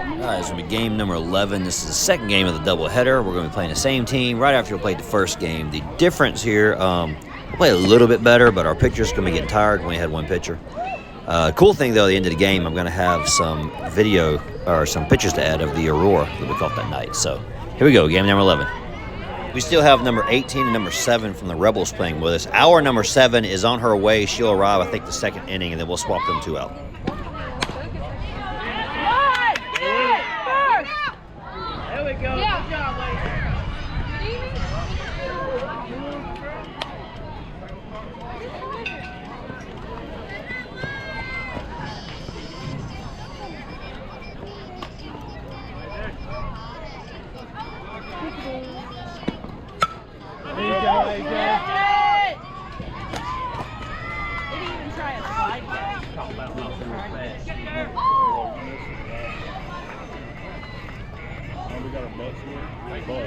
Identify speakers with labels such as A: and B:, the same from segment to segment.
A: right, it's going to be game number 11. This is the second game of the doubleheader. We're going to be playing the same team right after we played the first game. The difference here, we'll play a little bit better, but our pitchers going to be getting tired. We only had one pitcher. Cool thing, though, at the end of the game, I'm going to have some video or some pictures to add of the Aurora that we caught that night. So here we go, game number 11. We still have number 18 and number 7 from the Rebels playing with us. Our number 7 is on her way. She'll arrive, I think, the second inning, and then we'll swap them 2 out.
B: There we go. Good job, ladies. There you go, there you go.
C: Did he even try a slide catch?
B: Talk about how fast. We got a bus here. Hey, boy.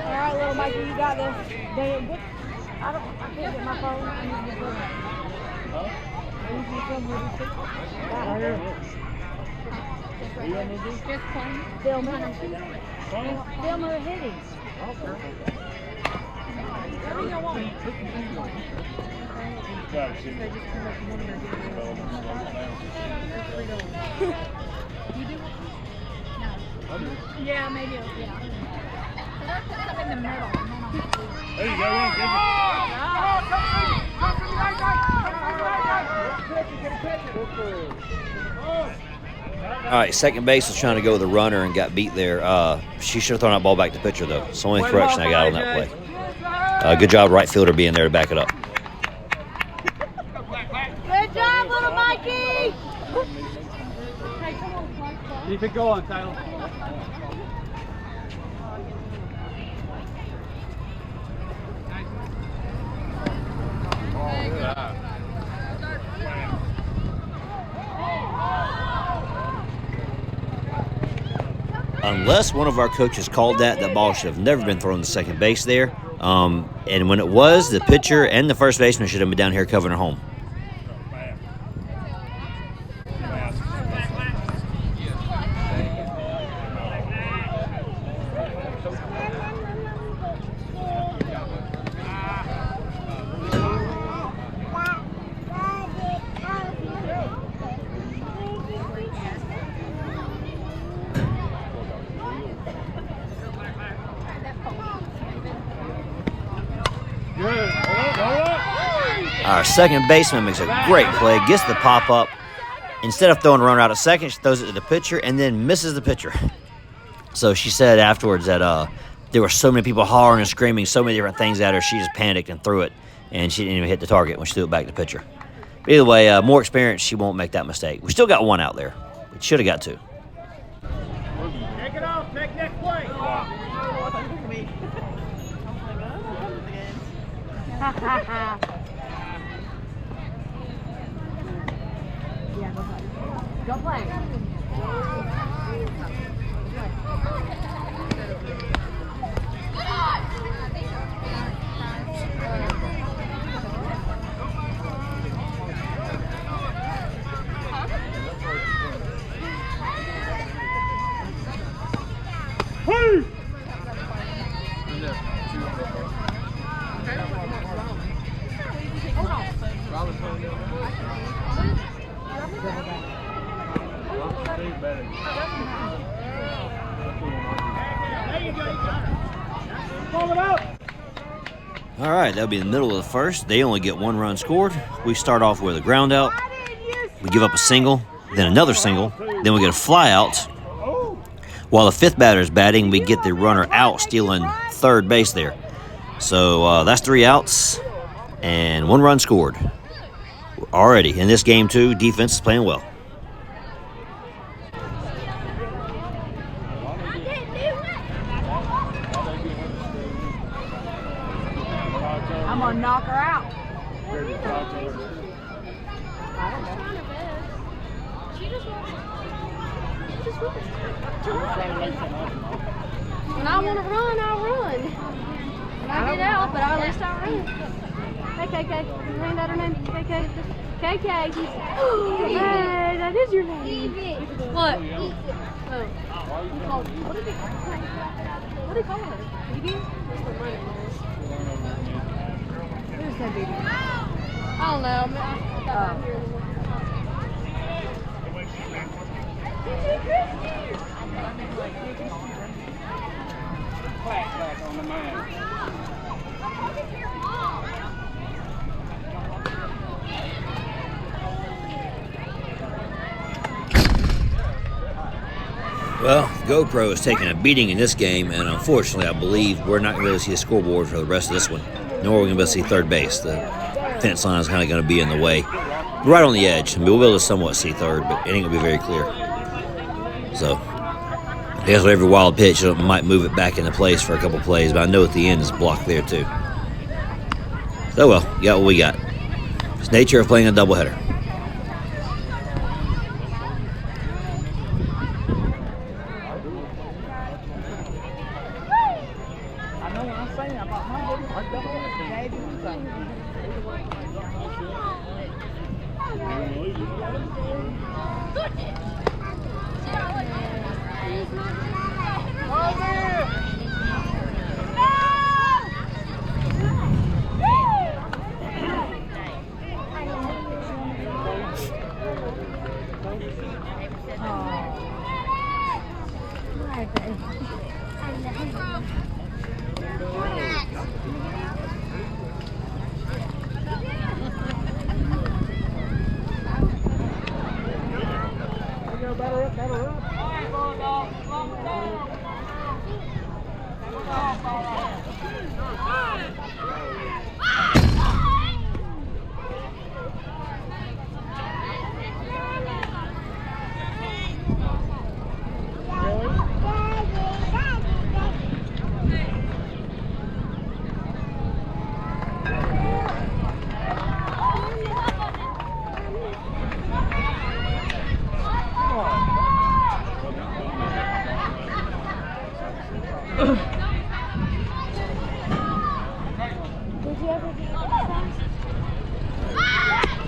C: All right, little Mikey, you got this. Damn, I can't get my phone. I need to film. I need to film with you. Right here. Just playing. Film her hitting. Whatever you want. You do? No. Yeah, maybe. Yeah. So let's put some in the middle.
B: There you go.
A: All right, second base was trying to go with a runner and got beat there. She should have thrown that ball back to pitcher, though. It's the only correction I got on that play. Good job, right fielder, being there to back it up.
C: Good job, little Mikey!
B: Keep it going, Tyler.
A: Unless one of our coaches called that ball should have never been thrown to second base there. And when it was, the pitcher and the first baseman should have been down here covering her home. Our second baseman makes a great play, gets the pop up. Instead of throwing a runner out at second, she throws it to the pitcher and then misses the pitcher. So she said afterwards that there were so many people hollering and screaming so many different things at her, she just panicked and threw it, and she didn't even hit the target when she threw it back to the pitcher. But either way, more experience, she won't make that mistake. We still got 1 out there. We should have got 2.
B: Take it off. Take next play.
C: Yeah, go play.
B: Hey!
A: All right, that'll be the middle of the first. They only get 1 run scored. We start off with a ground out. We give up a single, then another single, then we get a fly out. While the 5th batter is batting, we get the runner out, stealing third base there. So that's 3 outs and 1 run scored. Already in this game, too, defense is playing well.
C: I'm gonna knock her out. I don't know.
D: When I want to run, I'll run. When I get out, but at least I run. Hey, KK. Isn't that her name? KK? KK. Hey, that is your name. What? Oh. What do they call her? BB? That's what my name is.
C: Who's that baby?
D: I don't know. I'm not here anymore.
B: Back on the man.
A: Well, GoPro is taking a beating in this game, and unfortunately, I believe we're not going to see a scoreboard for the rest of this one, nor are we going to be able to see third base. The fence line is kind of going to be in the way. Right on the edge. I mean, we'll be able to somewhat see third, but it ain't going to be very clear. So, I guess with every wild pitch, it might move it back into place for a couple plays, but I know at the end it's blocked there, too. So, well, we got what we got. It's nature of playing a doubleheader.
B: I know what I'm saying about my baby. I don't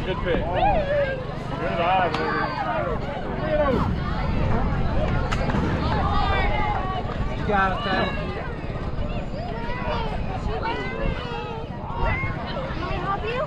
B: Good pitch. Good eye, baby. You got it, Taylor.
D: Can I help you?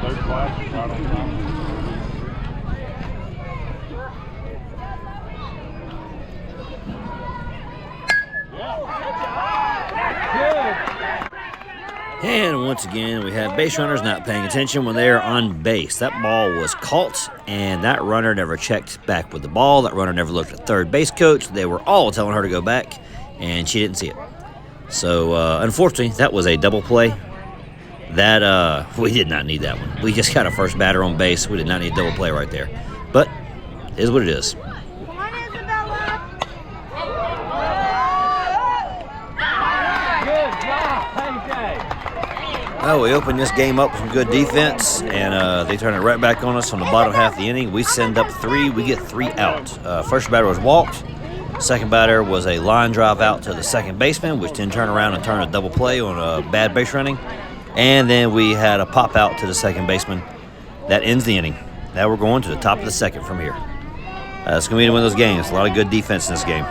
B: Third class, right on time.
A: And once again, we have base runners not paying attention when they are on base. That ball was caught, and that runner never checked back with the ball. That runner never looked at third base coach. They were all telling her to go back, and she didn't see it. So, unfortunately, that was a double play. That, we did not need that one. We just got a first batter on base. We did not need a double play right there. But, it is what it is.
D: Come on, Isabella.
B: Good job, KJ.
A: Well, we opened this game up with some good defense, and they turn it right back on us on the bottom half of the inning. We send up 3. We get 3 out. First batter was walked. Second batter was a line drive out to the second baseman, which then turned around and turned a double play on a bad base running. And then we had a pop out to the second baseman. That ends the inning. Now we're going to the top of the second from here. It's going to be one of those games. A lot of good defense in this game.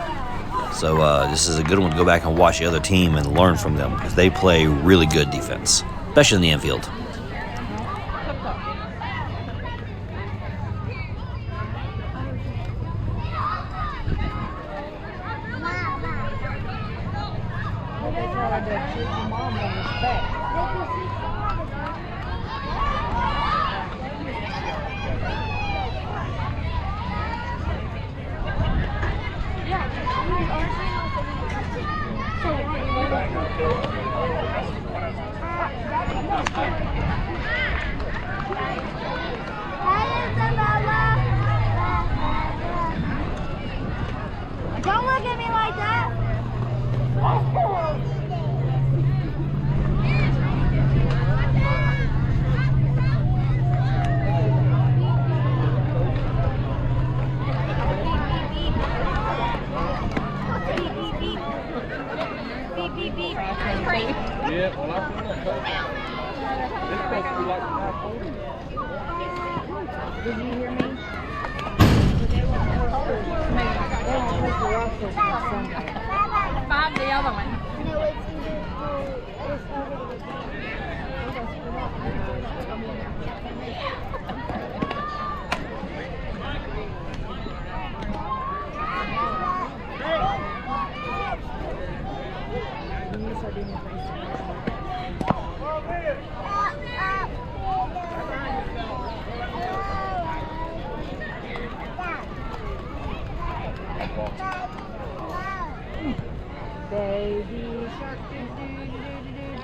A: So this is a good one to go back and watch the other team and learn from them, because they play really good defense, especially in the infield.
C: Don't look at me like that. Beep, beep, beep.
B: Yeah, well, I feel that. It's supposed to be like 540.
C: Did you hear me? They won't put the roster on Sunday.
D: Bob, the other one.
C: No, it's either it's over the Baby shark, do do do do do do.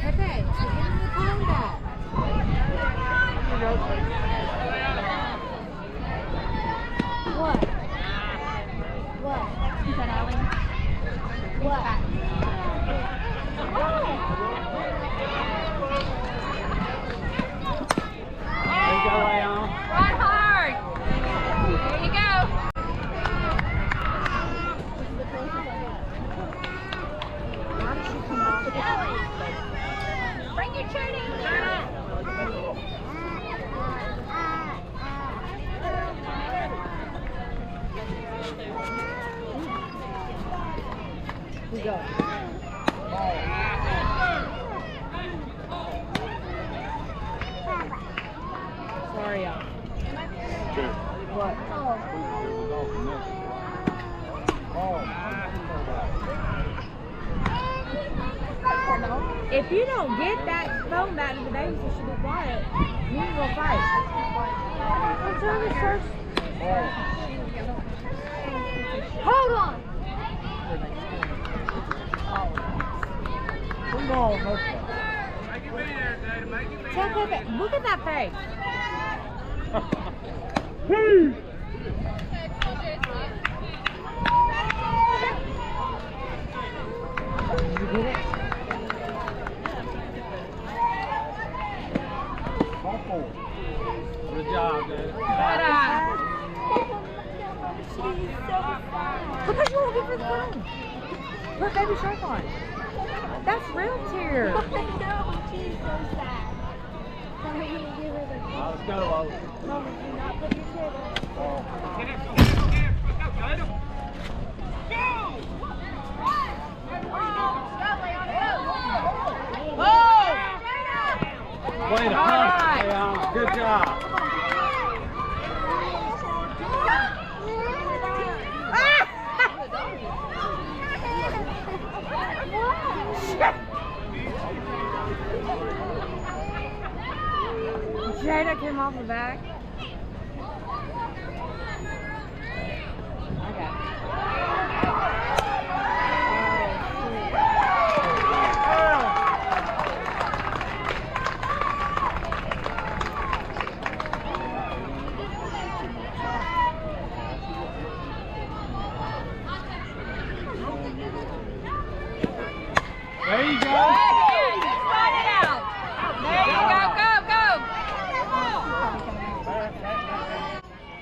C: Pepe, give me the phone back. What? What?
D: Is that Allie?
C: What?
D: Run hard. There you go. Bring your churning.
C: We go. Sorry, y'all. What? If you don't get that phone back to the babies, you should be quiet. You will fight. What's on the first? Hold on. Tell Pepe, look at that face. You get it?
B: Good job, man.
C: Because you won't give her the phone. Put Baby Shark on. That's real tear.
B: Let's go,
C: Mama, do not put your chair down.
B: Get it. Way to hunt, Leon. Good job.
C: Jada came off the back.
B: There you go.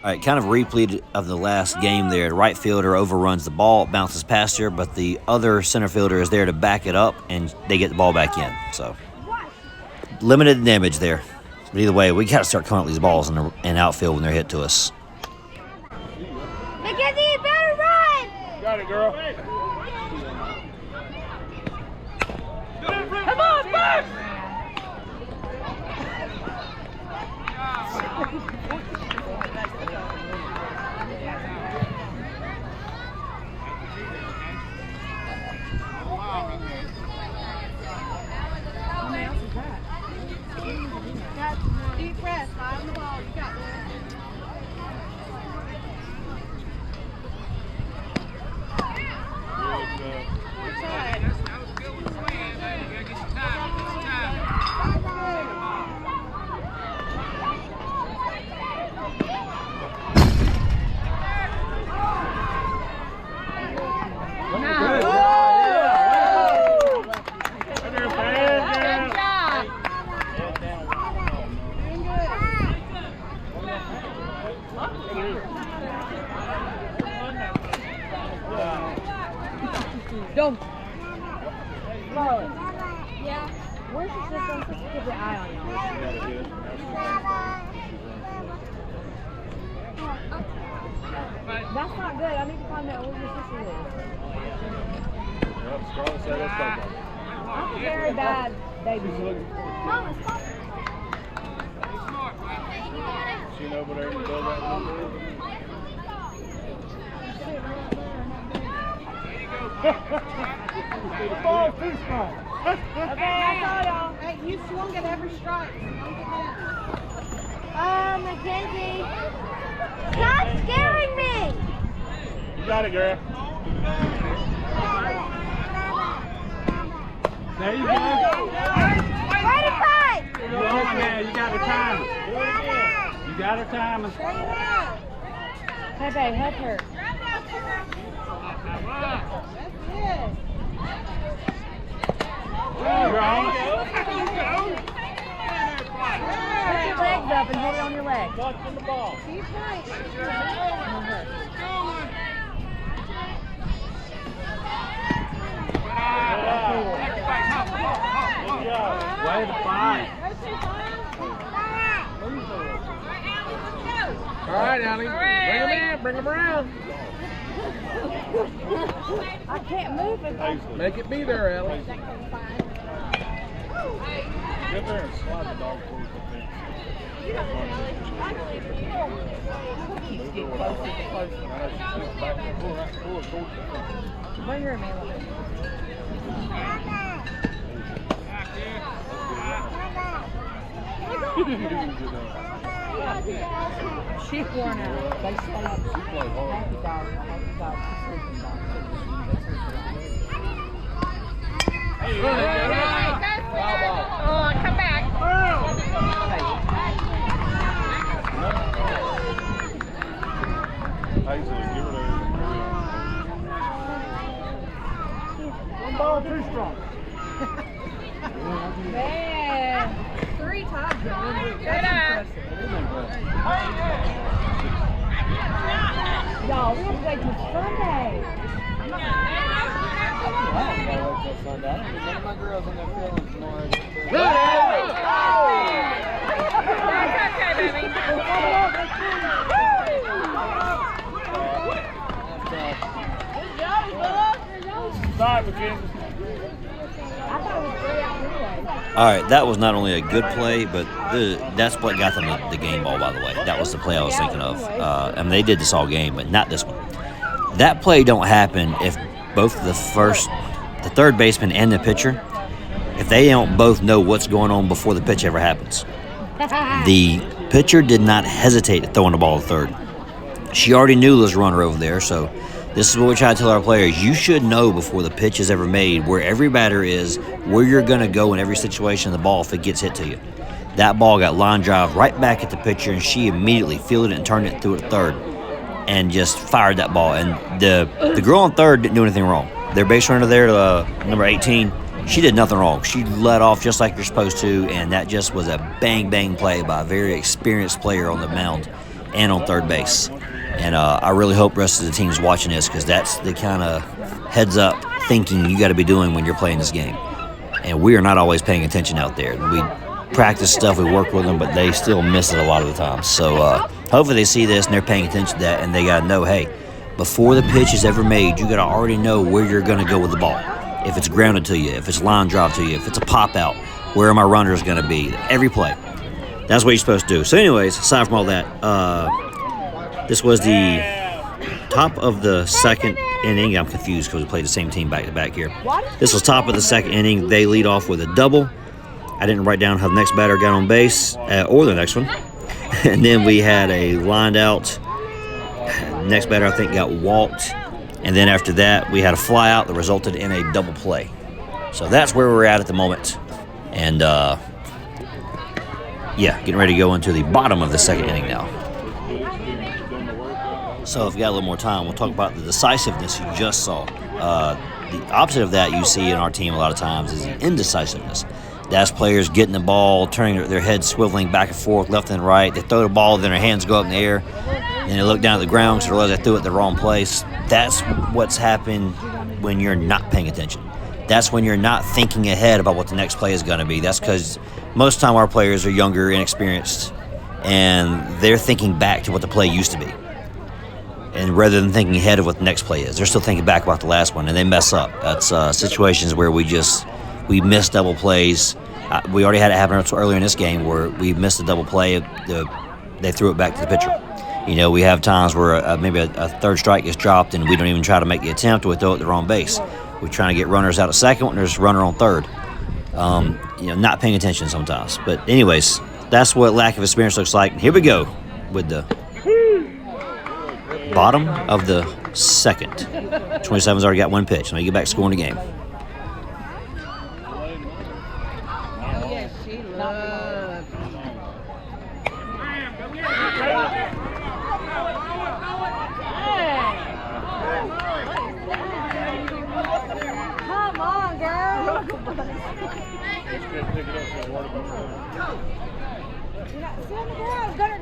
A: All right, kind of repeat of the last game there. The right fielder overruns the ball, bounces past her, but the other center fielder is there to back it up, and they get the ball back in. So, limited damage there. But either way, we got to start coming up with these balls in outfield when they're hit to us.
C: Mackenzie, you better run!
B: Got it, girl.
C: Come on, Buck! That's not good. I need to find out what your sister is. I'm a very bad babysitter.
B: She over there in the dugout. Ball too strong.
C: Okay, I saw y'all.
D: Hey, you swung at every strike. Don't get mad.
E: Mackenzie. Stop scaring me!
B: You got it, girl. There you go.
E: Way to fight!
B: You're on now. You got to time it. You got to time it.
C: Pepe, help her.
B: You're on.
C: Put your legs up and hold it on your legs.
B: Watching the ball.
D: Keep right.
B: Way to fight. All right, Allie. Bring him in. Bring him around.
C: I can't move if I...
B: Make it be there, Allie. Get there and slide the dog towards the fence.
C: Bring her in, Mila. She's worn out. They say happy dog, sleeping dog.
E: Come back.
B: One ball too strong.
C: Man.
D: 3 times.
C: That's impressive. Y'all, we have to wait till Sunday.
B: Sorry, Mackenzie.
C: I thought it was 3 out anyway.
A: All right, that was not only a good play, but that's what got them the game ball, by the way. That was the play I was thinking of. I mean, they did this all game, but not this one. That play don't happen if both the third baseman and the pitcher, if they don't both know what's going on before the pitch ever happens. The pitcher did not hesitate at throwing the ball to third. She already knew there was a runner over there, so this is what we try to tell our players. You should know before the pitch is ever made where every batter is, where you're going to go in every situation of the ball if it gets hit to you. That ball got line drive right back at the pitcher, and she immediately fielded it and turned it through at third and just fired that ball. And the girl on third didn't do anything wrong. Their base runner there, number 18, she did nothing wrong. She let off just like you're supposed to, and that just was a bang-bang play by a very experienced player on the mound and on third base. And I really hope the rest of the team's watching this, because that's the kind of heads-up thinking you got to be doing when you're playing this game. And we are not always paying attention out there. We practice stuff, we work with them, but they still miss it a lot of the time. So hopefully they see this and they're paying attention to that, and they got to know, hey, before the pitch is ever made, you got to already know where you're going to go with the ball. If it's grounded to you, if it's line drive to you, if it's a pop-out, where are my runners going to be? Every play. That's what you're supposed to do. So anyways, aside from all that, this was the top of the second inning. I'm confused because we played the same team back-to-back here. This was top of the second inning. They lead off with a double. I didn't write down how the next batter got on base or the next one. And then we had a lined out. Next batter, I think, got walked. And then after that, we had a fly out that resulted in a double play. So that's where we're at the moment. And, yeah, getting ready to go into the bottom of the second inning now. So if we got a little more time, we'll talk about the decisiveness you just saw. The opposite of that you see in our team a lot of times is the indecisiveness. That's players getting the ball, turning their heads, swiveling back and forth, left and right. They throw the ball, then their hands go up in the air. Then they look down at the ground because they realize they threw it the wrong place. That's what's happened when you're not paying attention. that's when you're not thinking ahead about what the next play is going to be. That's because most of the time our players are younger, inexperienced, and they're thinking back to what the play used to be. And rather than thinking ahead of what the next play is, they're still thinking back about the last one, and they mess up. That's situations where we miss double plays. We already had it happen earlier in this game where we missed a double play. They threw it back to the pitcher. You know, we have times where maybe a third strike gets dropped, and we don't even try to make the attempt, or we throw it at the wrong base. We're trying to get runners out at second when there's a runner on third. Not paying attention sometimes. But anyways, that's what lack of experience looks like. Here we go with the bottom of the second. 27's already got one pitch. Let me get back scoring the game.
C: Yes, she loves you. Come on, girl. You're not seeing the girl. Gunner.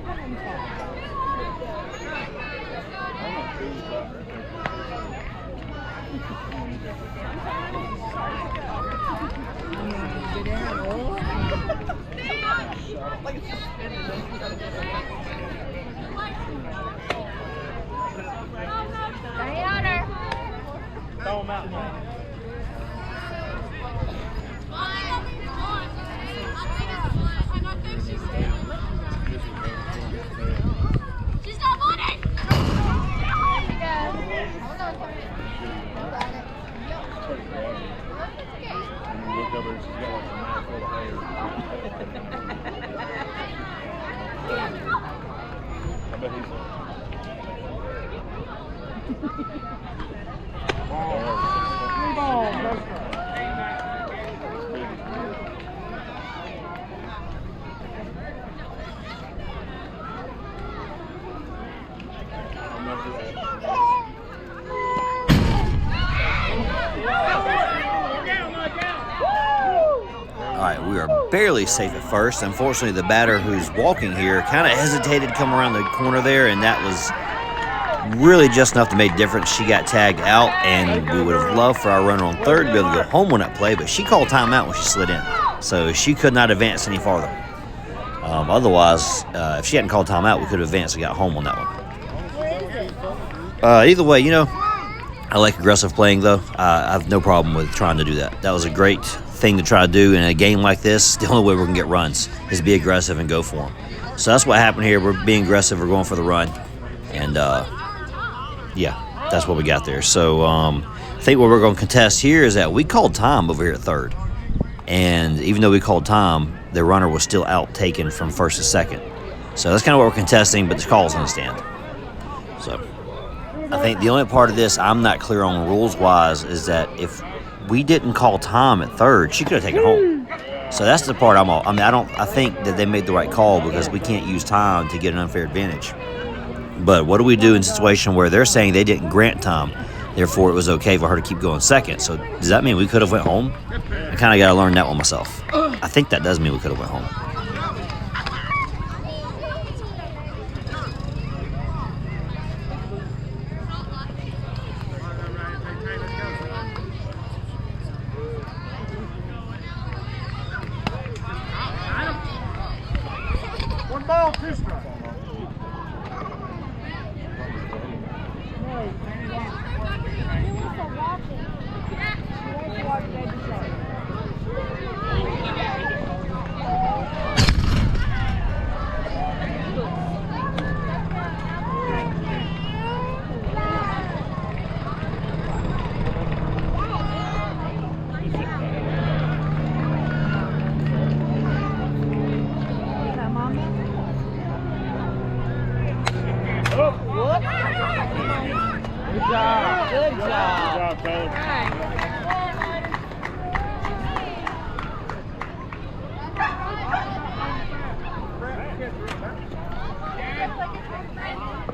E: Stay on her.
B: Throw him out.
E: She's not voting.
B: Look over and she's got like a mouthful of hair. I bet he's
A: All right, we are barely safe at first. Unfortunately, the batter who's walking here kind of hesitated to come around the corner there, and that was really just enough to make a difference. She got tagged out, and we would have loved for our runner on third to be able to go home on that play, but she called timeout when she slid in, so she could not advance any farther. Otherwise, if she hadn't called timeout, we could have advanced and got home on that one. Either way, I like aggressive playing, though. I have no problem with trying to do that. That was a great thing to try to do in a game like this. The only way we're going to get runs is be aggressive and go for them. So that's what happened here. We're being aggressive. We're going for the run. And, yeah, that's what we got there. So I think what we're going to contest here is that we called time over here at third. And even though we called time, the runner was still out taken from first to second. So that's kind of what we're contesting, but the call's going to stand. So I think the only part of this I'm not clear on rules-wise is that if we didn't call time at third, she could have taken home. So that's the part I think that they made the right call because we can't use time to get an unfair advantage. But what do we do in a situation where they're saying they didn't grant time, therefore it was okay for her to keep going second? So does that mean we could have went home? I kind of got to learn that one myself. I think that does mean we could have went home.
B: one ball, 2 strikes.
C: Good job.
B: Good job, fellas.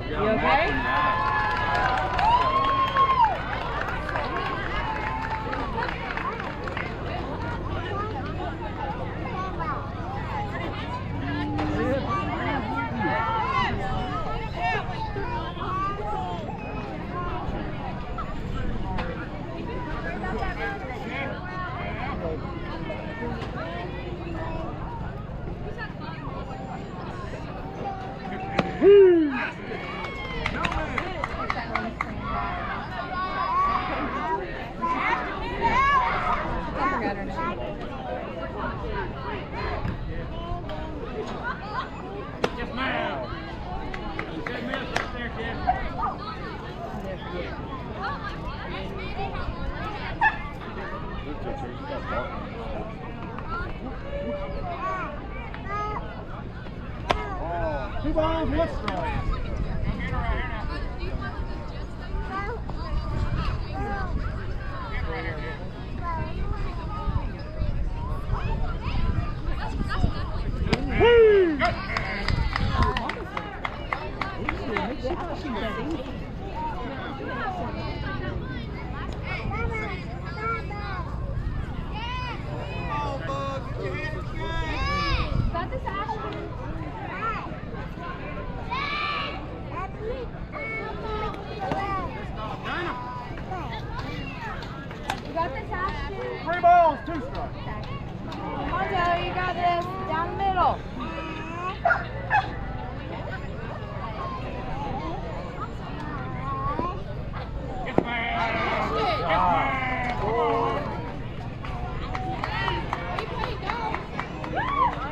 C: You okay?
B: 2 balls, 1 strike.
E: Got this, Ashton? You got this, Ashton?
B: 3 balls, 2 strikes.
C: Come on, Joe, you got this. Down the middle.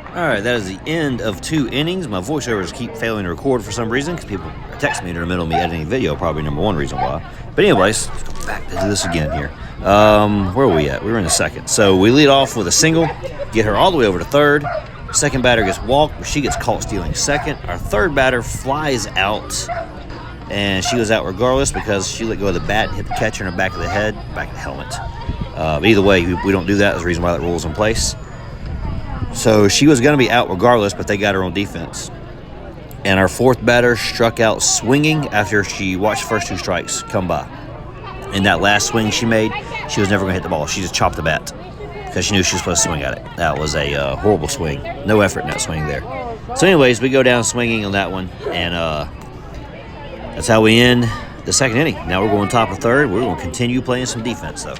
A: All right, that is the end of 2 innings. My voiceovers keep failing to record for some reason because people text me in the middle of me editing video, probably number 1 reason why. But anyways, let's go back to this again here. Where are we at? We were in the second. So we lead off with a single, get her all the way over to third. Second batter gets walked, but she gets caught stealing second. Our third batter flies out, and she was out regardless because she let go of the bat and hit the catcher in the back of the head, back of the helmet. But either way, we don't do that. That's the reason why that rule is in place. So she was going to be out regardless, but they got her on defense. And our fourth batter struck out swinging after she watched the first 2 strikes come by. In that last swing she made, she was never going to hit the ball. She just chopped the bat because she knew she was supposed to swing at it. That was a horrible swing. No effort in that swing there. So anyways, we go down swinging on that one, and that's how we end the second inning. Now we're going top of third. We're going to continue playing some defense, though.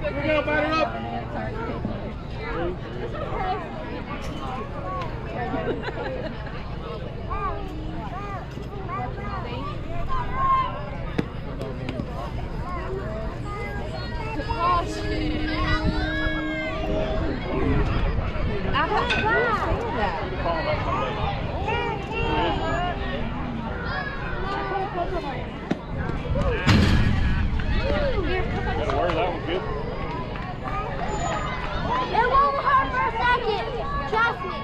B: We're going to batter up.
E: It won't hurt for a second. Trust me.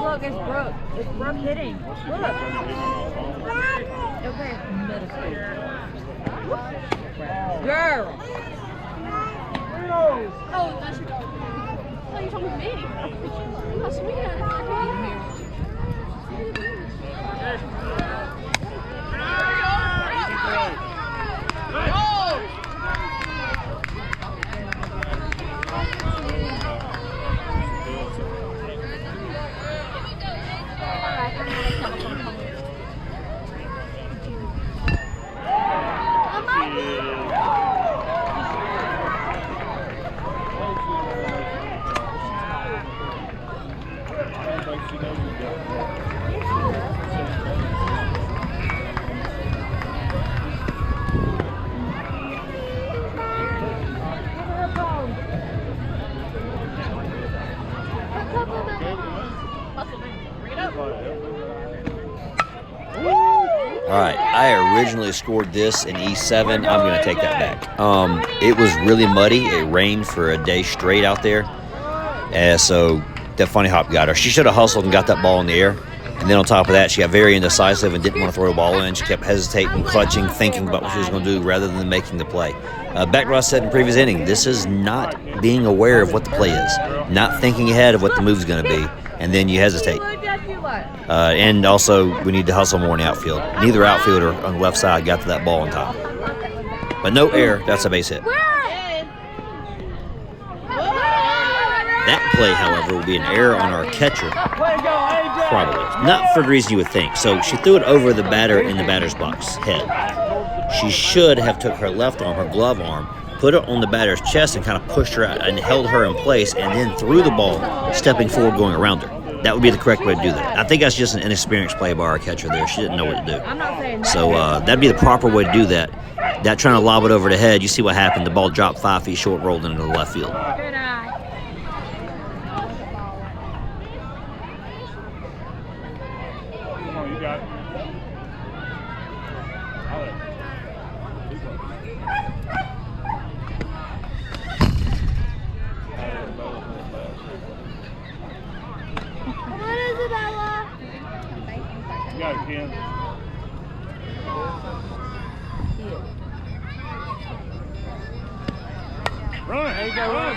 C: Look, it's Brooke. It's Brooke hitting. Look. Okay. Middle school. Girl.
D: Oh, that's your dog. Oh, you told me. Oh, sweet.
A: All right, I originally scored this in E7. I'm going to take that back. It was really muddy. It rained for a day straight out there. And so that funny hop got her. She should have hustled and got that ball in the air. And then on top of that, she got very indecisive and didn't want to throw the ball in. She kept hesitating, clutching, thinking about what she was going to do rather than making the play. Back to what I said in the previous inning, this is not being aware of what the play is, not thinking ahead of what the move's going to be, and then you hesitate. And also, we need to hustle more in the outfield. Neither outfielder on the left side got to that ball on top. But no error, that's a base hit.
E: Where?
A: That play, however, will be an error on our catcher. Probably. Not for the reason you would think. So she threw it over the batter in the batter's box head. She should have took her left arm, her glove arm, put it on the batter's chest and kind of pushed her out and held her in place and then threw the ball, stepping forward, going around her. That would be the correct way to do that. I think that's just an inexperienced play by our catcher there. She didn't know what to do. So that'd be the proper way to do that. That trying to lob it over the head, you see what happened. The ball dropped 5 feet short, rolled into the left field.
C: Good eye.
B: Come on, you got it.
E: Come on, Isabella.
B: You got it, Ken. Run. There you go. Run.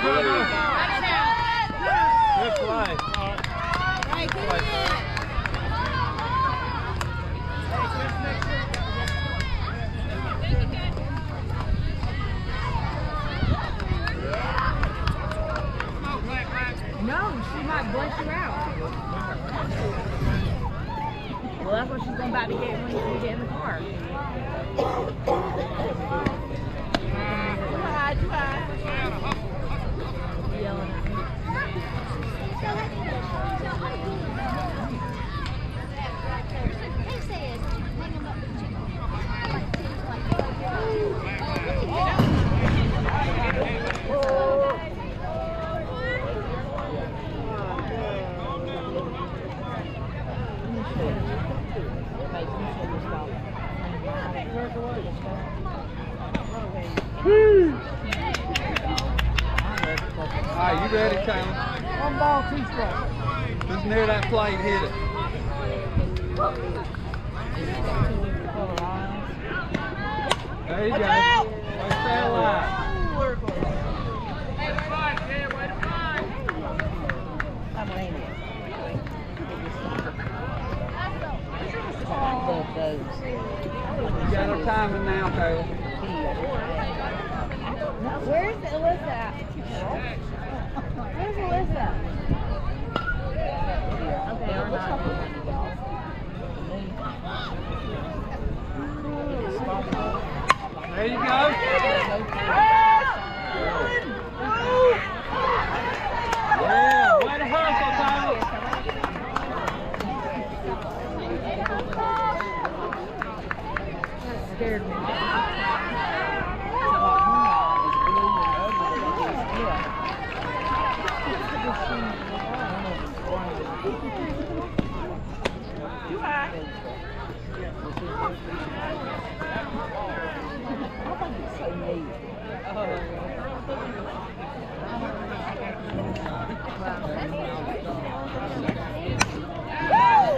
B: Good play.
E: Right, come in.
C: No, she might bust you out. Well, that's what she's about to get when you get in the car. Yelling at me.
B: All right, you ready, Kane?
C: One ball, 2 strikes.
B: Who's near that plate, hit it. There you go. Let's stay alive. You got no timing now, Taylor.
C: Where's Alyssa at? Where's Alyssa? Okay, or not.
B: There you go. Yeah, way to hustle, Tyler.
C: That scared me.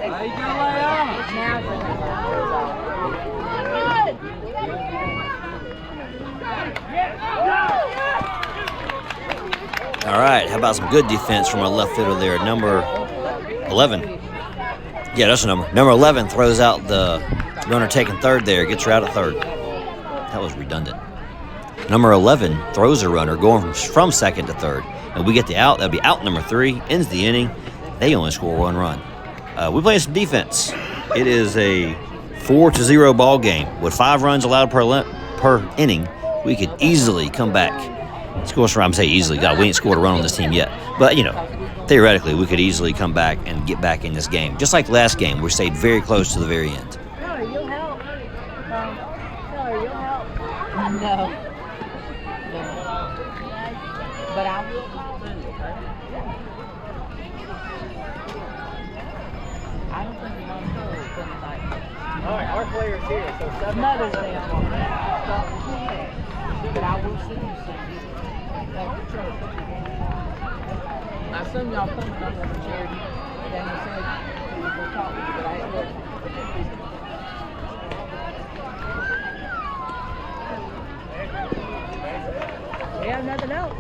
B: There you go, Leon.
A: All right, how about some good defense from our left fielder there, number 11. Yeah, that's the number. Number 11 throws out the runner taking third there, gets her out at third. That was redundant. Number 11 throws a runner going from second to third, and we get the out. That'll be out number 3, ends the inning. They only score 1 run. We play some defense. It is a 4-0 ball game. With 5 runs allowed per inning, we could easily come back. I'm saying easily. God, we ain't scored a run on this team yet. But, you know, theoretically, we could easily come back and get back in this game. Just like last game, we stayed very close to the very end.
C: No, you'll help. No, you'll help. No. But I will call them. I don't think you're on tonight.
F: All right, our player's here, so 7
C: Mother's Day. But I will see you soon. I assume y'all coming up with a charity. Daniel said we were going to talk with you, but I ain't looked. We have nothing else.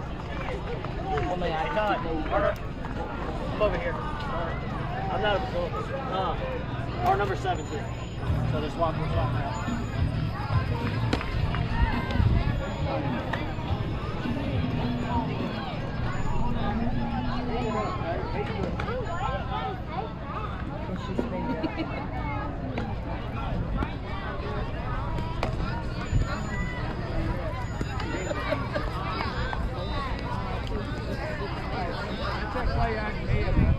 F: Well, man, I thought, come over here. I'm not a facility. Our number 7's here. So just walk out.
B: play I can hear.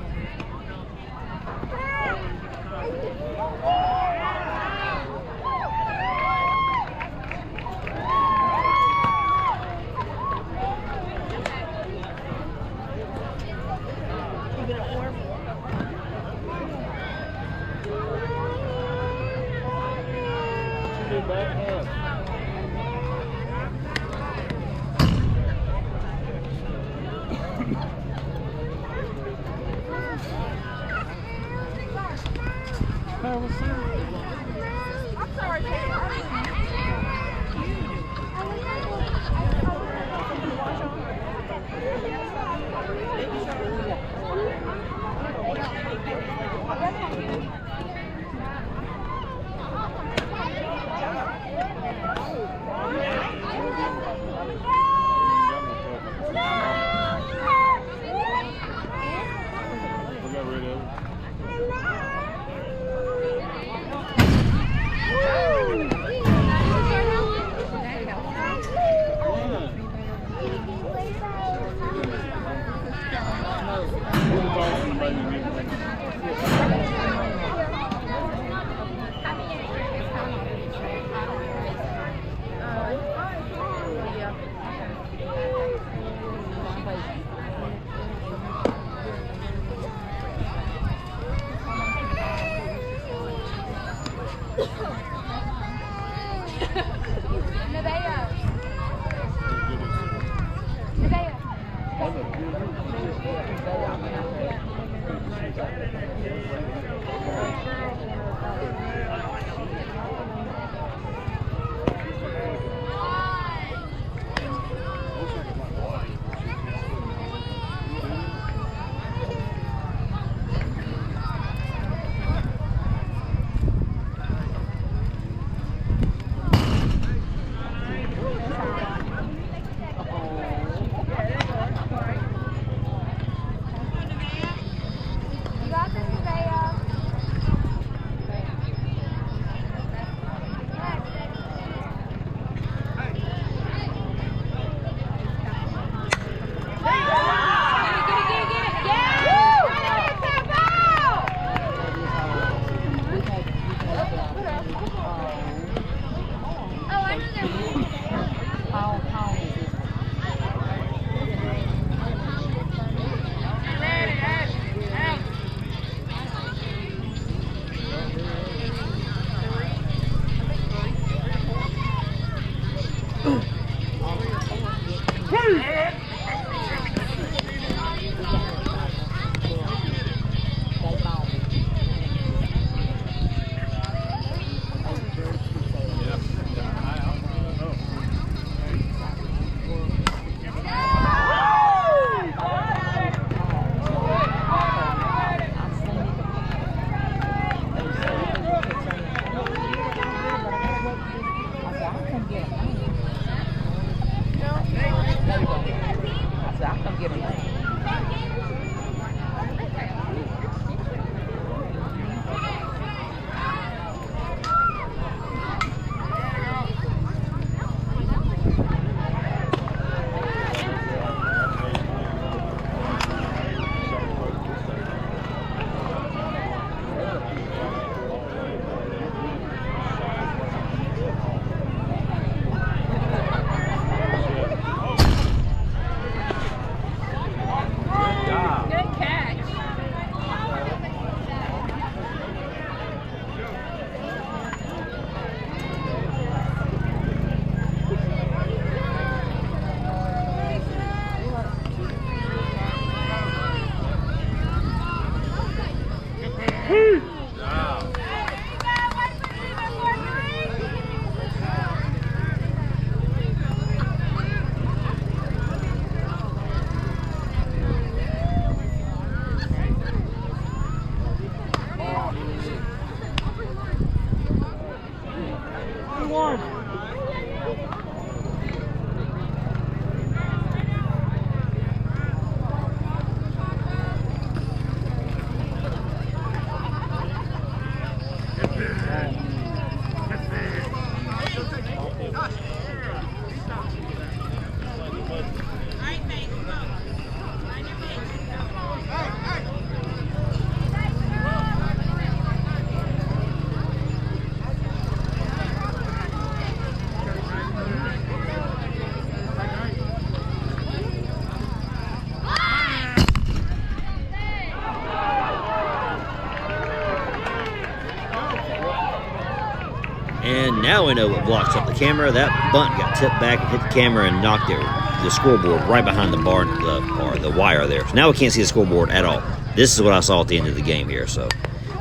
A: Now we know what blocks up the camera. That bunt got tipped back and hit the camera and knocked the scoreboard right behind the wire there. So now we can't see the scoreboard at all. This is what I saw at the end of the game here. So,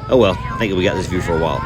A: oh well. I think we got this view for a while.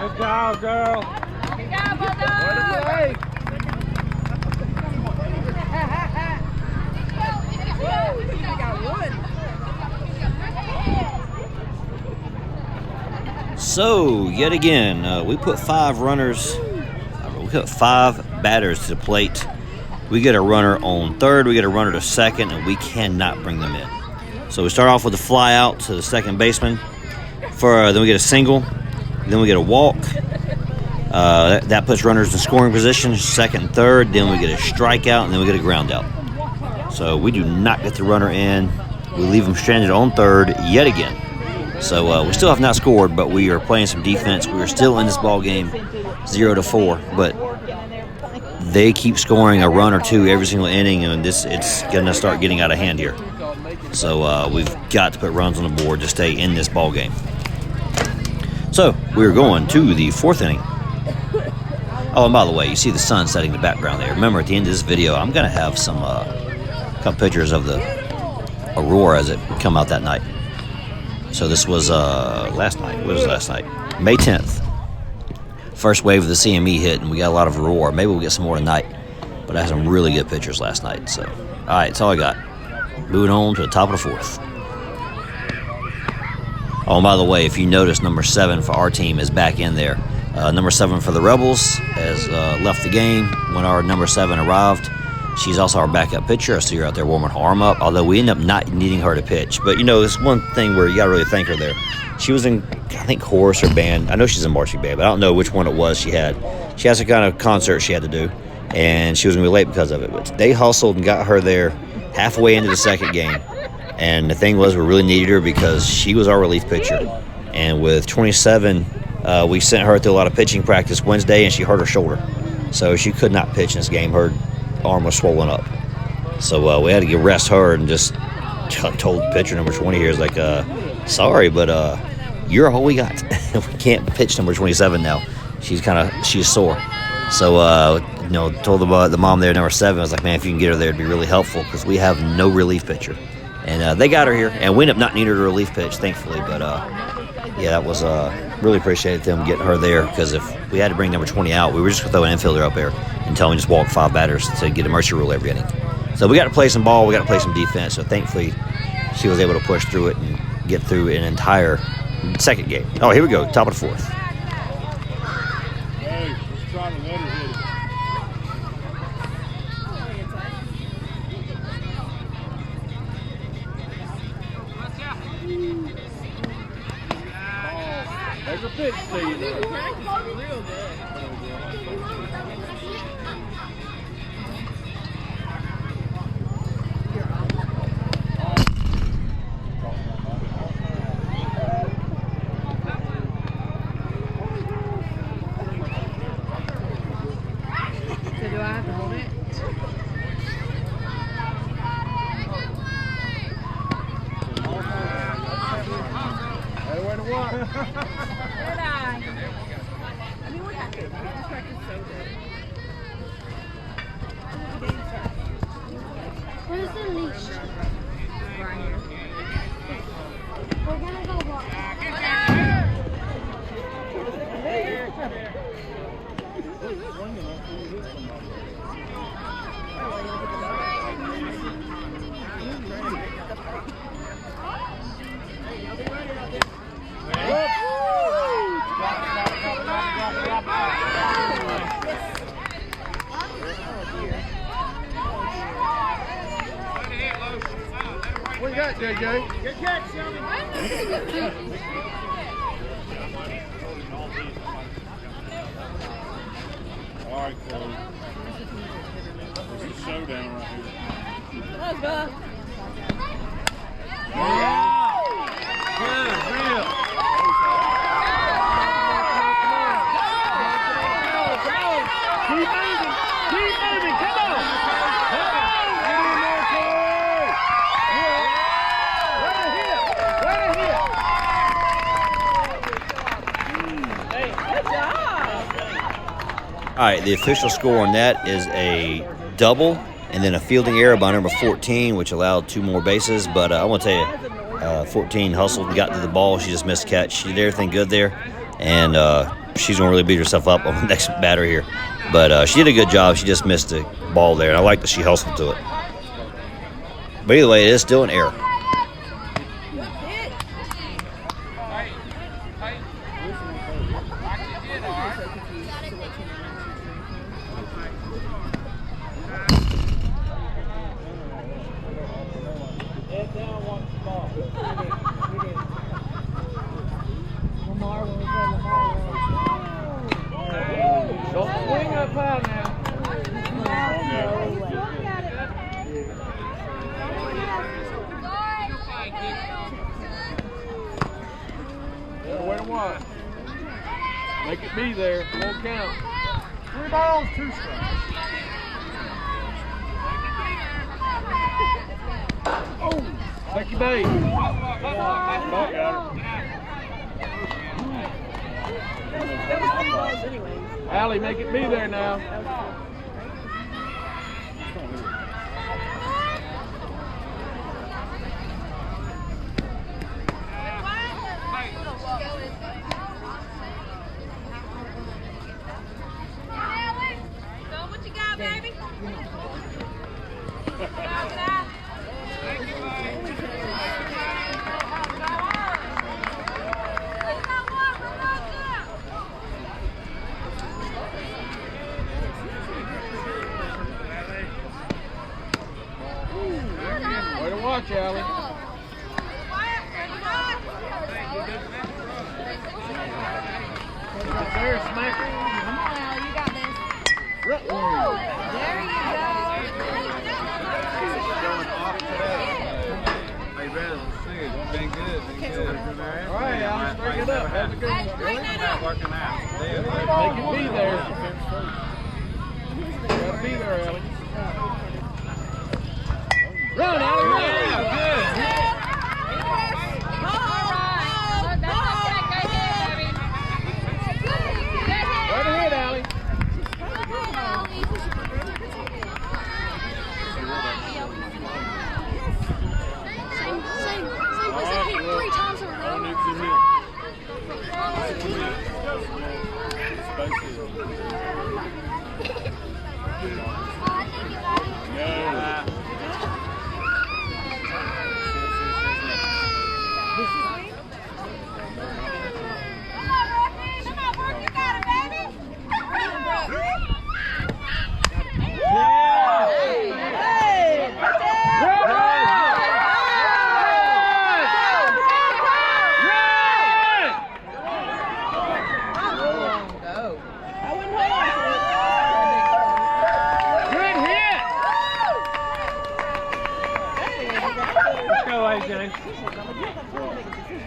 B: Good job, girl.
C: Good job, Bulldog.
A: So, yet again, we put 5 runners, we put 5 batters to the plate. We get a runner on third, we get a runner to second, and we cannot bring them in. So we start off with a fly out to the second baseman. Then we get a single, then we get a walk. That puts runners in scoring position, second and third. Then we get a strikeout, and then we get a ground out. So we do not get the runner in. We leave them stranded on third yet again. So we still have not scored, but we are playing some defense. We are still in this ball game, 0-4. But they keep scoring a run or two every single inning, and it's going to start getting out of hand here. So we've got to put runs on the board to stay in this ball game. So we're going to the 4th inning. Oh, and by the way, you see the sun setting in the background there. Remember, at the end of this video, I'm going to have some couple pictures of the Aurora as it come out that night. So this was last night. What was last night? May 10th. First wave of the CME hit, and we got a lot of Aurora. Maybe we'll get some more tonight. But I had some really good pictures last night. So, all right, that's all I got. Moving on to the top of the 4th. Oh, and by the way, if you notice, number 7 for our team is back in there. Number 7 for the Rebels has left the game when our number 7 arrived. She's also our backup pitcher. I see her out there warming her arm up, although we end up not needing her to pitch. But, you know, it's one thing where you got to really thank her there. She was in, I think, chorus or band. I know she's in marching band, but I don't know which one it was she had. She has a kind of concert she had to do, and she was going to be late because of it. But they hustled and got her there halfway into the second game. And the thing was, we really needed her because she was our relief pitcher. And with 27, we sent her through a lot of pitching practice Wednesday, and she hurt her shoulder. So she could not pitch in this game. Her arm was swollen up. So we had to rest her and just told pitcher number 20 here, is like, sorry, but you're all we got. We can't pitch number 27 now. She's sore. So, told the mom there, number 7, I was like, man, if you can get her there, it'd be really helpful because we have no relief pitcher. And they got her here, and we ended up not needing her to relief pitch, thankfully. But, yeah, that was really appreciated them getting her there because if we had to bring number 20 out, we were just going to throw an infielder up there and tell him just walk 5 batters to get a mercy rule every inning. So we got to play some ball, we got to play some defense. So thankfully, she was able to push through it and get through an entire second game. Oh, here we go, top of the 4th.
B: Hey, let's try to let her hit it. There's a pitch to you. Real good.
C: So do I have to hold it?
B: what?
C: Good eye. I mean, what happened? This practice so good.
E: Where's the leash?
C: Right here.
E: We're gonna go walk.
B: What you got, JJ?
F: Good catch, Shelby.
B: All right, Chloe. There's a showdown right here.
C: Let's go.
B: Good, real. Keep moving. Keep moving. Come on. Get in there, Chloe. Way to hit. Way to hit.
C: Hey, good job.
A: All right, the official score on that is a double and then a fielding error by number 14, which allowed 2 more bases. But I want to tell you, 14 hustled and got to the ball. She just missed a catch. She did everything good there, and she's going to really beat herself up on the next batter here. But she did a good job. She just missed the ball there, and I like that she hustled to it. But either way, it is still an error.
F: Head down, watch the ball.
C: Lamar will play Lamar.
B: Don't swing up high now. Wait and watch. Make it be there. Won't count. 3 balls, 2 strikes. Oh, Becky Bay. Got her. Allie, make it be there now.
C: What you got, baby?
B: Way to watch, Allie. If it's there, smack it.
C: Come on, Al, you got this.
B: There you go. All right, Allie, straighten it up. Have a good one. Make it be there. Gotta be there, Allie. Run, Allie, run. Right ahead, Allie.
E: Same. Was it hit 3 times in a row?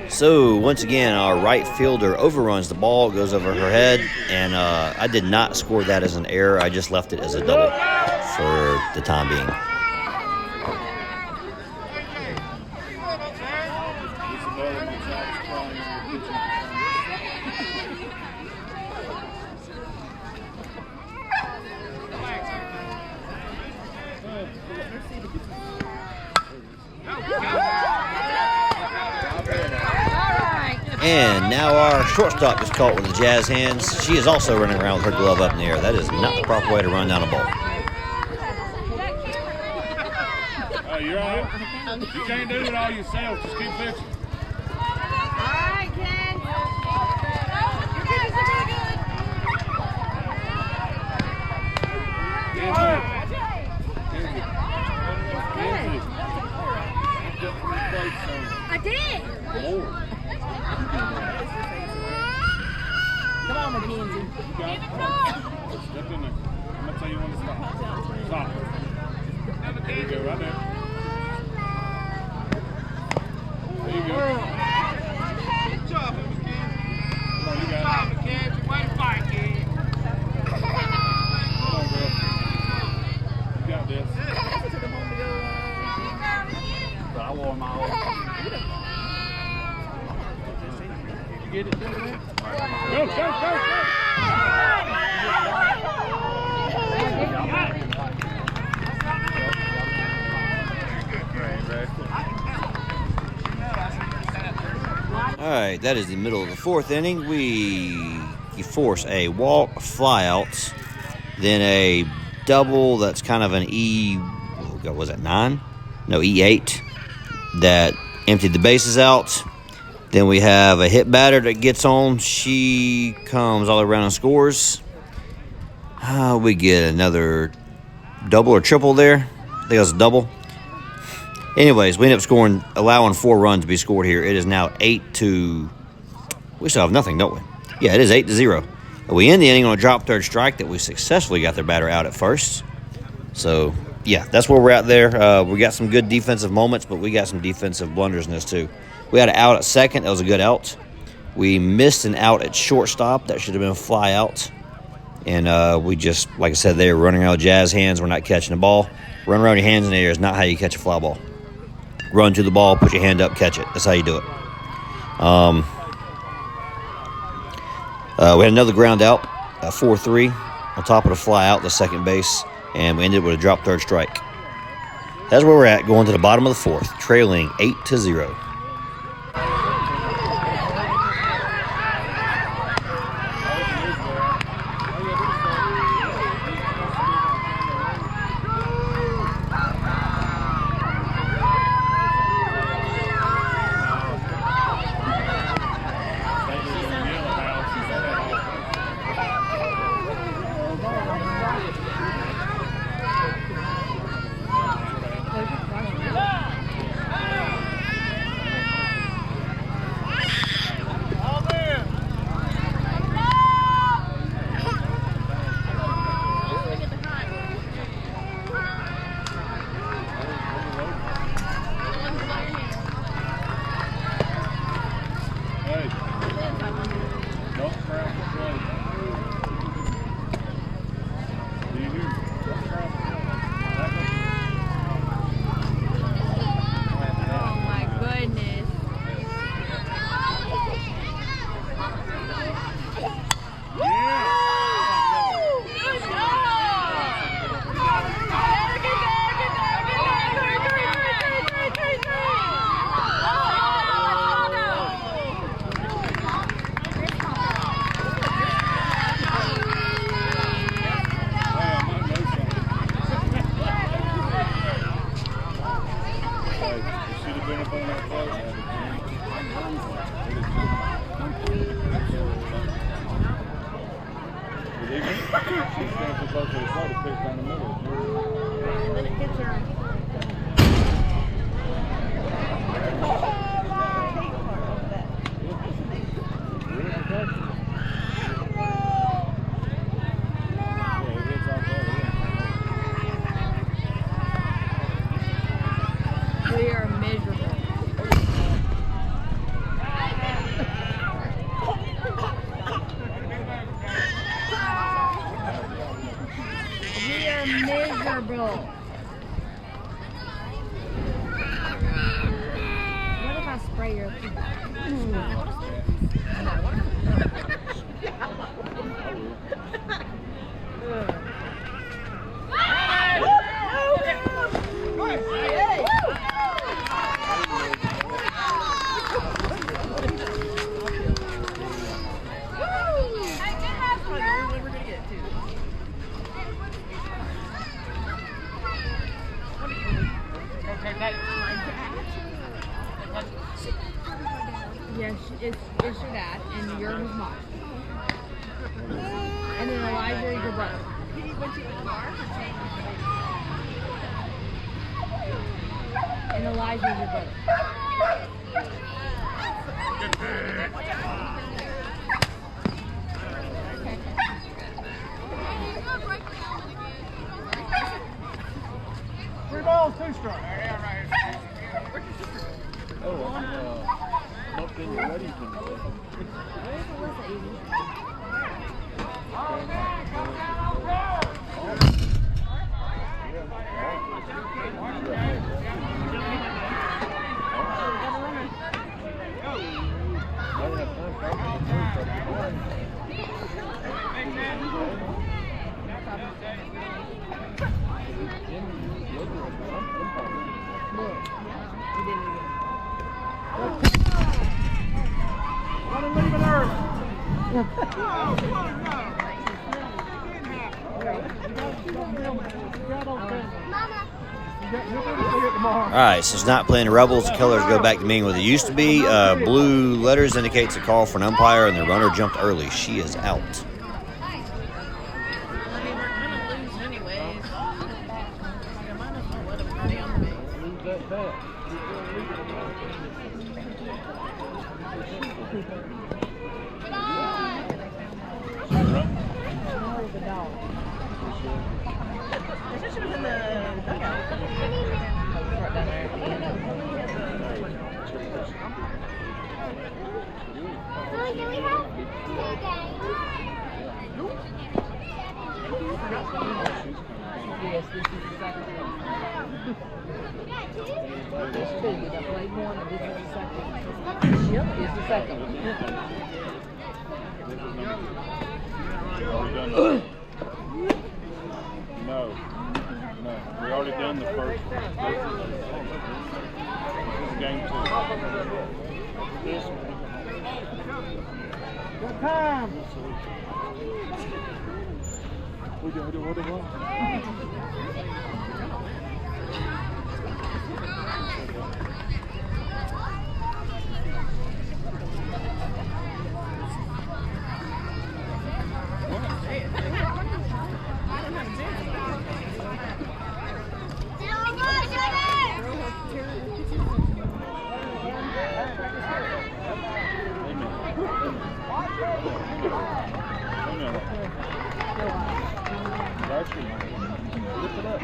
A: So once again, our right fielder overruns the ball, goes over her head, and I did not score that as an error. I just left it as a double for the time being. And now our shortstop just caught with the jazz hands. She is also running around with her glove up in the air. That is not the proper way to run down a ball.
B: Oh, you're all right? You can't do it all yourself. Just keep pitching.
C: Alright, Ken.
E: Your pitches are really good. I did.
C: Come on, Mackenzie.
B: Step in there. I'm going to tell you when to stop. Stop. There you go, right there. There you go. Good job, Mackenzie. Come on, you got it. Mackenzie. Way to fight, kid. Come on, girl. You got this. But I wore my own. Get it, go, go, go, go!
A: All right, that is the middle of the fourth inning. You force a walk, a fly out, then a double that's kind of an what was it, 9? No, E8 that emptied the bases out. Then we have a hit batter that gets on. She comes all around and scores. We get another double or triple there. I think it was a double. Anyways, we end up allowing 4 runs to be scored here. It is now 8-. We still have nothing, don't we? Yeah, it is 8-0. We end the inning on a drop third strike that we successfully got their batter out at first. So, yeah, that's where we're at there. We got some good defensive moments, but we got some defensive blunders in this too. We had an out at second. That was a good out. We missed an out at shortstop. That should have been a fly out. And we just, like I said, they were running around with jazz hands. We're not catching the ball. Run around your hands in the air is not how you catch a fly ball. Run to the ball, put your hand up, catch it. That's how you do it. We had another ground out, 4-3, on top of the fly out, the second base, and we ended with a drop third strike. That's where we're at, going to the bottom of the fourth, trailing 8-0.
C: We are miserable. We are miserable. What if I spray your feet? Yes, it's your dad, and you're his mom. And then Elijah is your brother. And Elijah is your brother.
B: Three balls, 2 strikes.
G: Something you're ready to do.
B: Want to leave it early.
A: All right, so it's not playing the Rebels. The colors go back to being what they used to be. Blue letters indicates a call for an umpire, and the runner jumped early. She is out.
D: I mean, we're gonna lose anyways. Like, I might as well let them stay on the base.
G: Lose that bat.
D: They said she was in the dugout. Right down there at the end.
C: Yes, this is the second one. There's 2. I played 1 and this is the second. Yep, it's the second one.
G: No. We already done the first one. This is game 2. This one.
B: Good time.
G: What? Lift it up.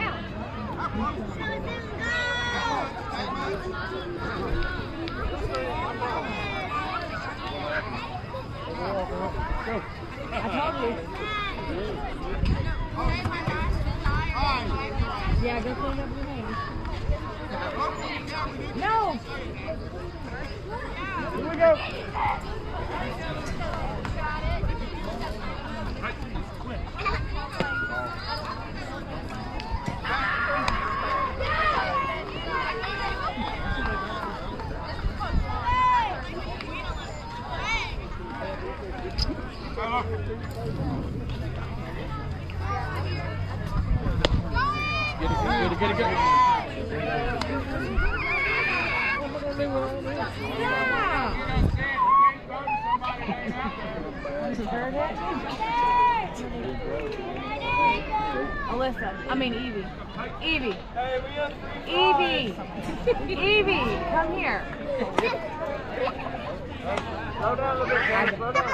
C: I told you. Yeah, go clean up your hands. No!
B: Here we go.
G: Get it.
C: Evie. Evie, come here.
B: Slow down a little bit, guys. Slow down.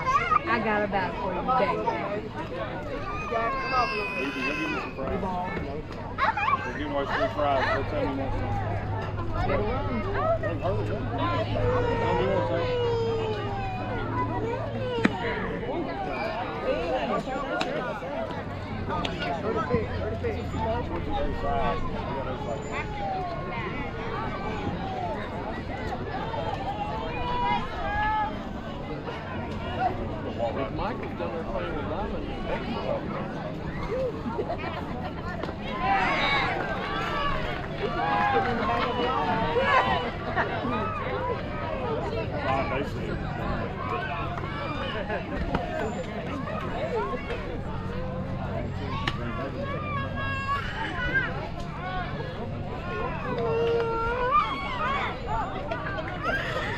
C: I got a bat for you today.
B: Guys, come up a little bit.
G: Go give me some fries. We're giving away free fries. Go tell me what's on.
C: Get a run.
G: Run, hurry, run. Tell me what's on. If Michael's down there playing with Diamond,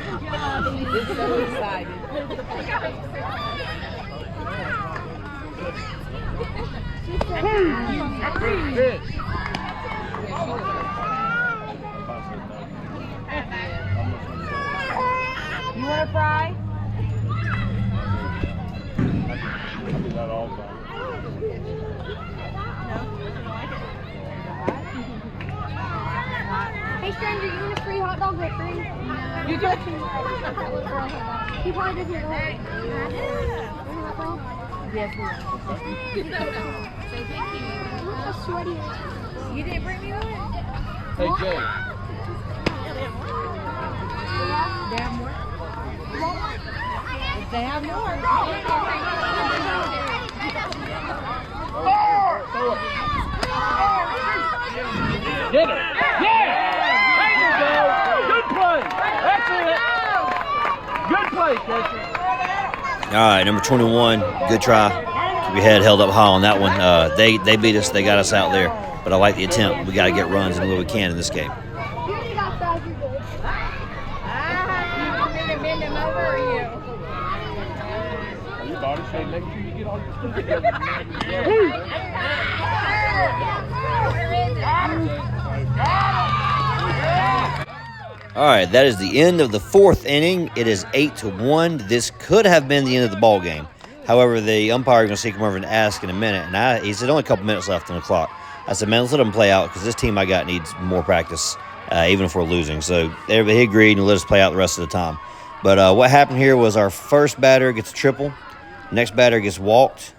C: Good job, Evie. He's so excited. You want to fry?
G: I do that all the time.
E: Hey stranger, you want a free hot dog or free?
C: You just
E: He probably doesn't know.
C: yes, we
E: How sweaty is it?
C: You didn't bring me one?
G: Hey, Jay.
C: They have more? If they have more.
G: Get her. Yeah! There you go. Good play. That's it. Good play, catcher.
A: All right, number 21, good try. We had held up high on that one. They beat us. They got us out there. But I like the attempt. We got to get runs any way we can in this game.
E: You already got size, you're good.
C: You want me to bend them over or you?
G: Are you body shape? Make sure you get all your stuff together.
A: All right, that is the end of the fourth inning. It is 8-1. This could have been the end of the ball game. However, the umpire is going to see come over and ask in a minute. And he said only a couple minutes left on the clock. I said, man, let's let them play out because this team I got needs more practice, even if we're losing. So he agreed and let us play out the rest of the time. But what happened here was our first batter gets a triple. Next batter gets walked.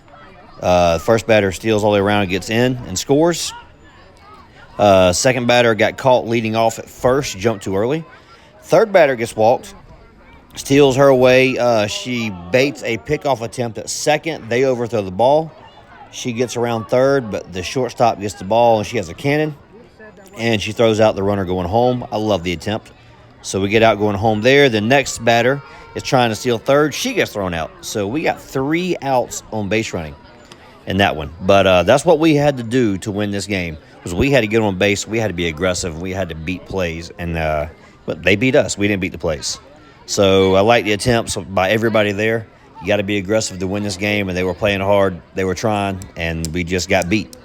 A: First batter steals all the way around and gets in and scores. Second batter got caught leading off at first, jumped too early. Third batter gets walked, steals her away. She baits a pickoff attempt at second. They overthrow the ball. She gets around third, but the shortstop gets the ball, and she has a cannon, and she throws out the runner going home. I love the attempt. So we get out going home there. The next batter is trying to steal third. She gets thrown out. So we got 3 outs on base running in that one. But that's what we had to do to win this game. Was we had to get on base, we had to be aggressive, we had to beat plays, and but they beat us. We didn't beat the plays. So I like the attempts by everybody there. You got to be aggressive to win this game, and they were playing hard. They were trying, and we just got beat.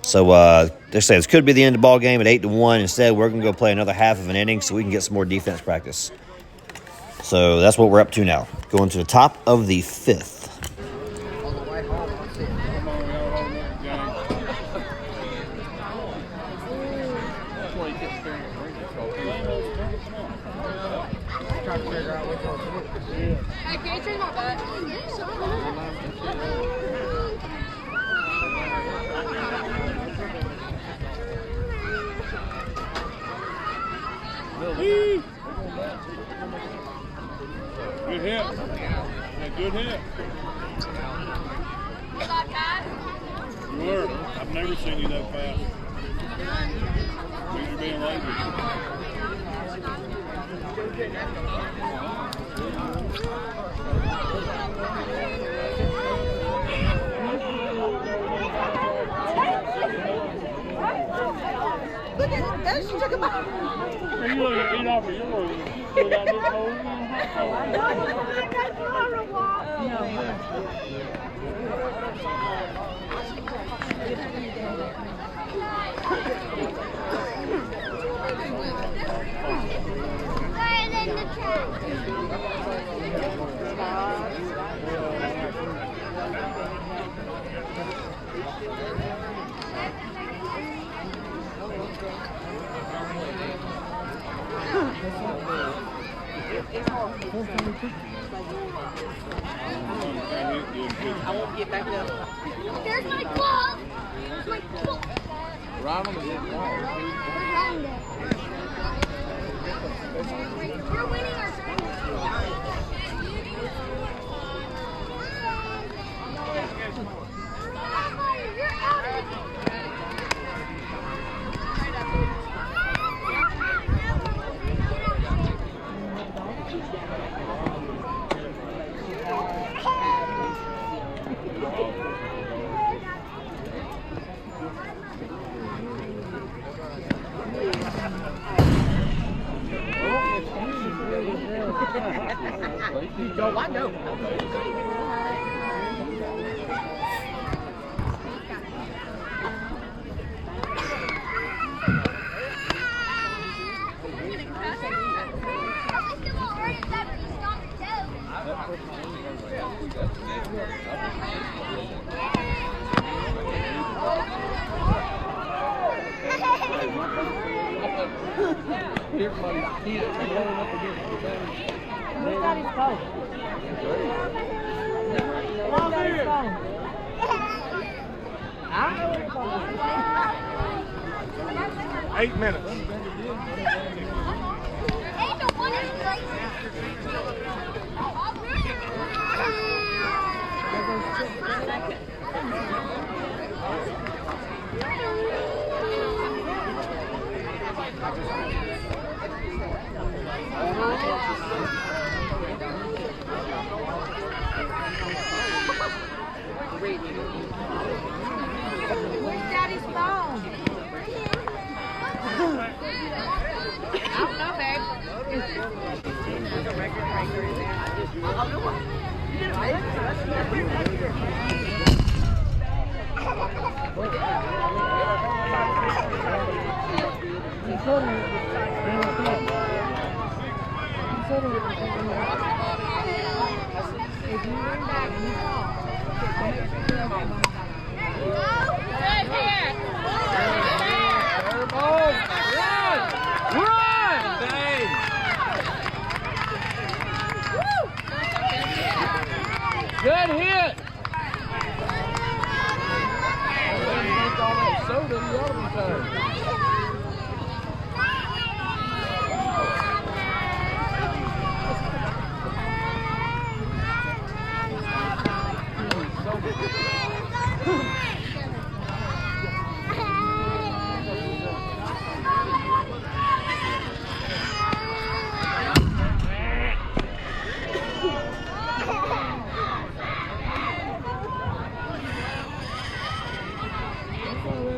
A: So they say this could be the end of the ball game at 8-1. Instead, we're going to go play another half of an inning so we can get some more defense practice. So that's what we're up to now. Going to the top of the 5th.
E: Hey, can you turn my back?
G: Good hit. Yeah, good hit.
E: Was that fast?
G: You were. I've never seen you that fast. You're being lazy.
C: Look at that. She took a bite.
G: Hey, you look at eat off of yours. You got this hole in
E: Right in the track.
C: I won't get back up.
E: There's my glove. There's my glove.
G: Right on the hit ball.
E: Around it. We're winning our You're out of it.
G: Go, I know.
C: Everybody's kids blowing up against the thing. Who's got his phone? Who's got his phone? I don't know his phone.
B: 8 minutes.
C: Where's Daddy's phone?
D: I don't know, babe.
C: If you run back and you fall,
G: Good hit! Drink all that soda, you ought to be tired.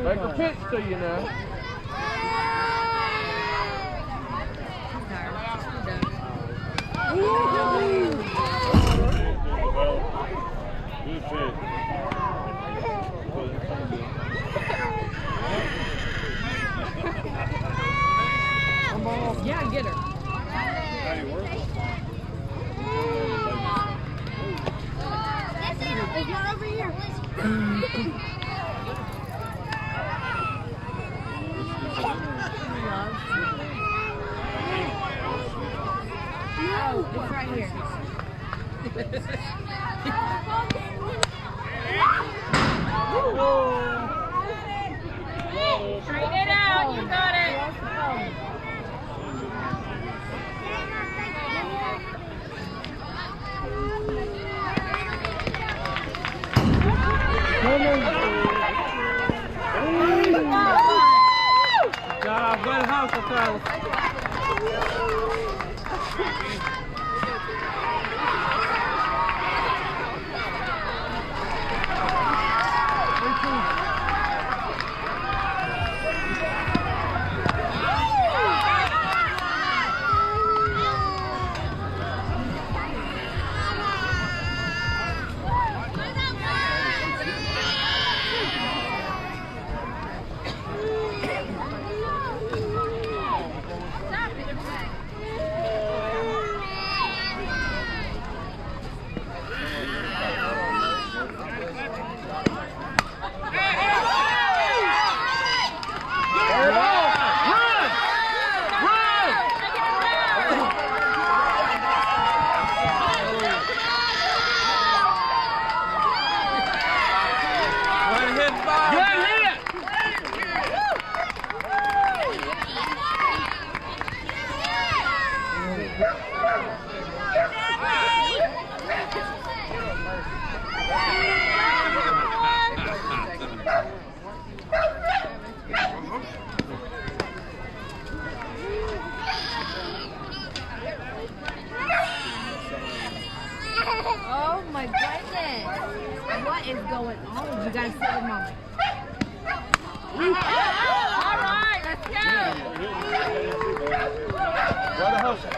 G: Make a pitch to you now.
B: Good fit.
D: Yeah, get her.
E: It's not over here.
D: Oh, it's right here. Straighten it out. You got it.
G: Job, good hustle, fellas.
C: Oh my goodness. What is going on? You guys sit with Mama.
D: All right, let's go.
B: Try to hustle.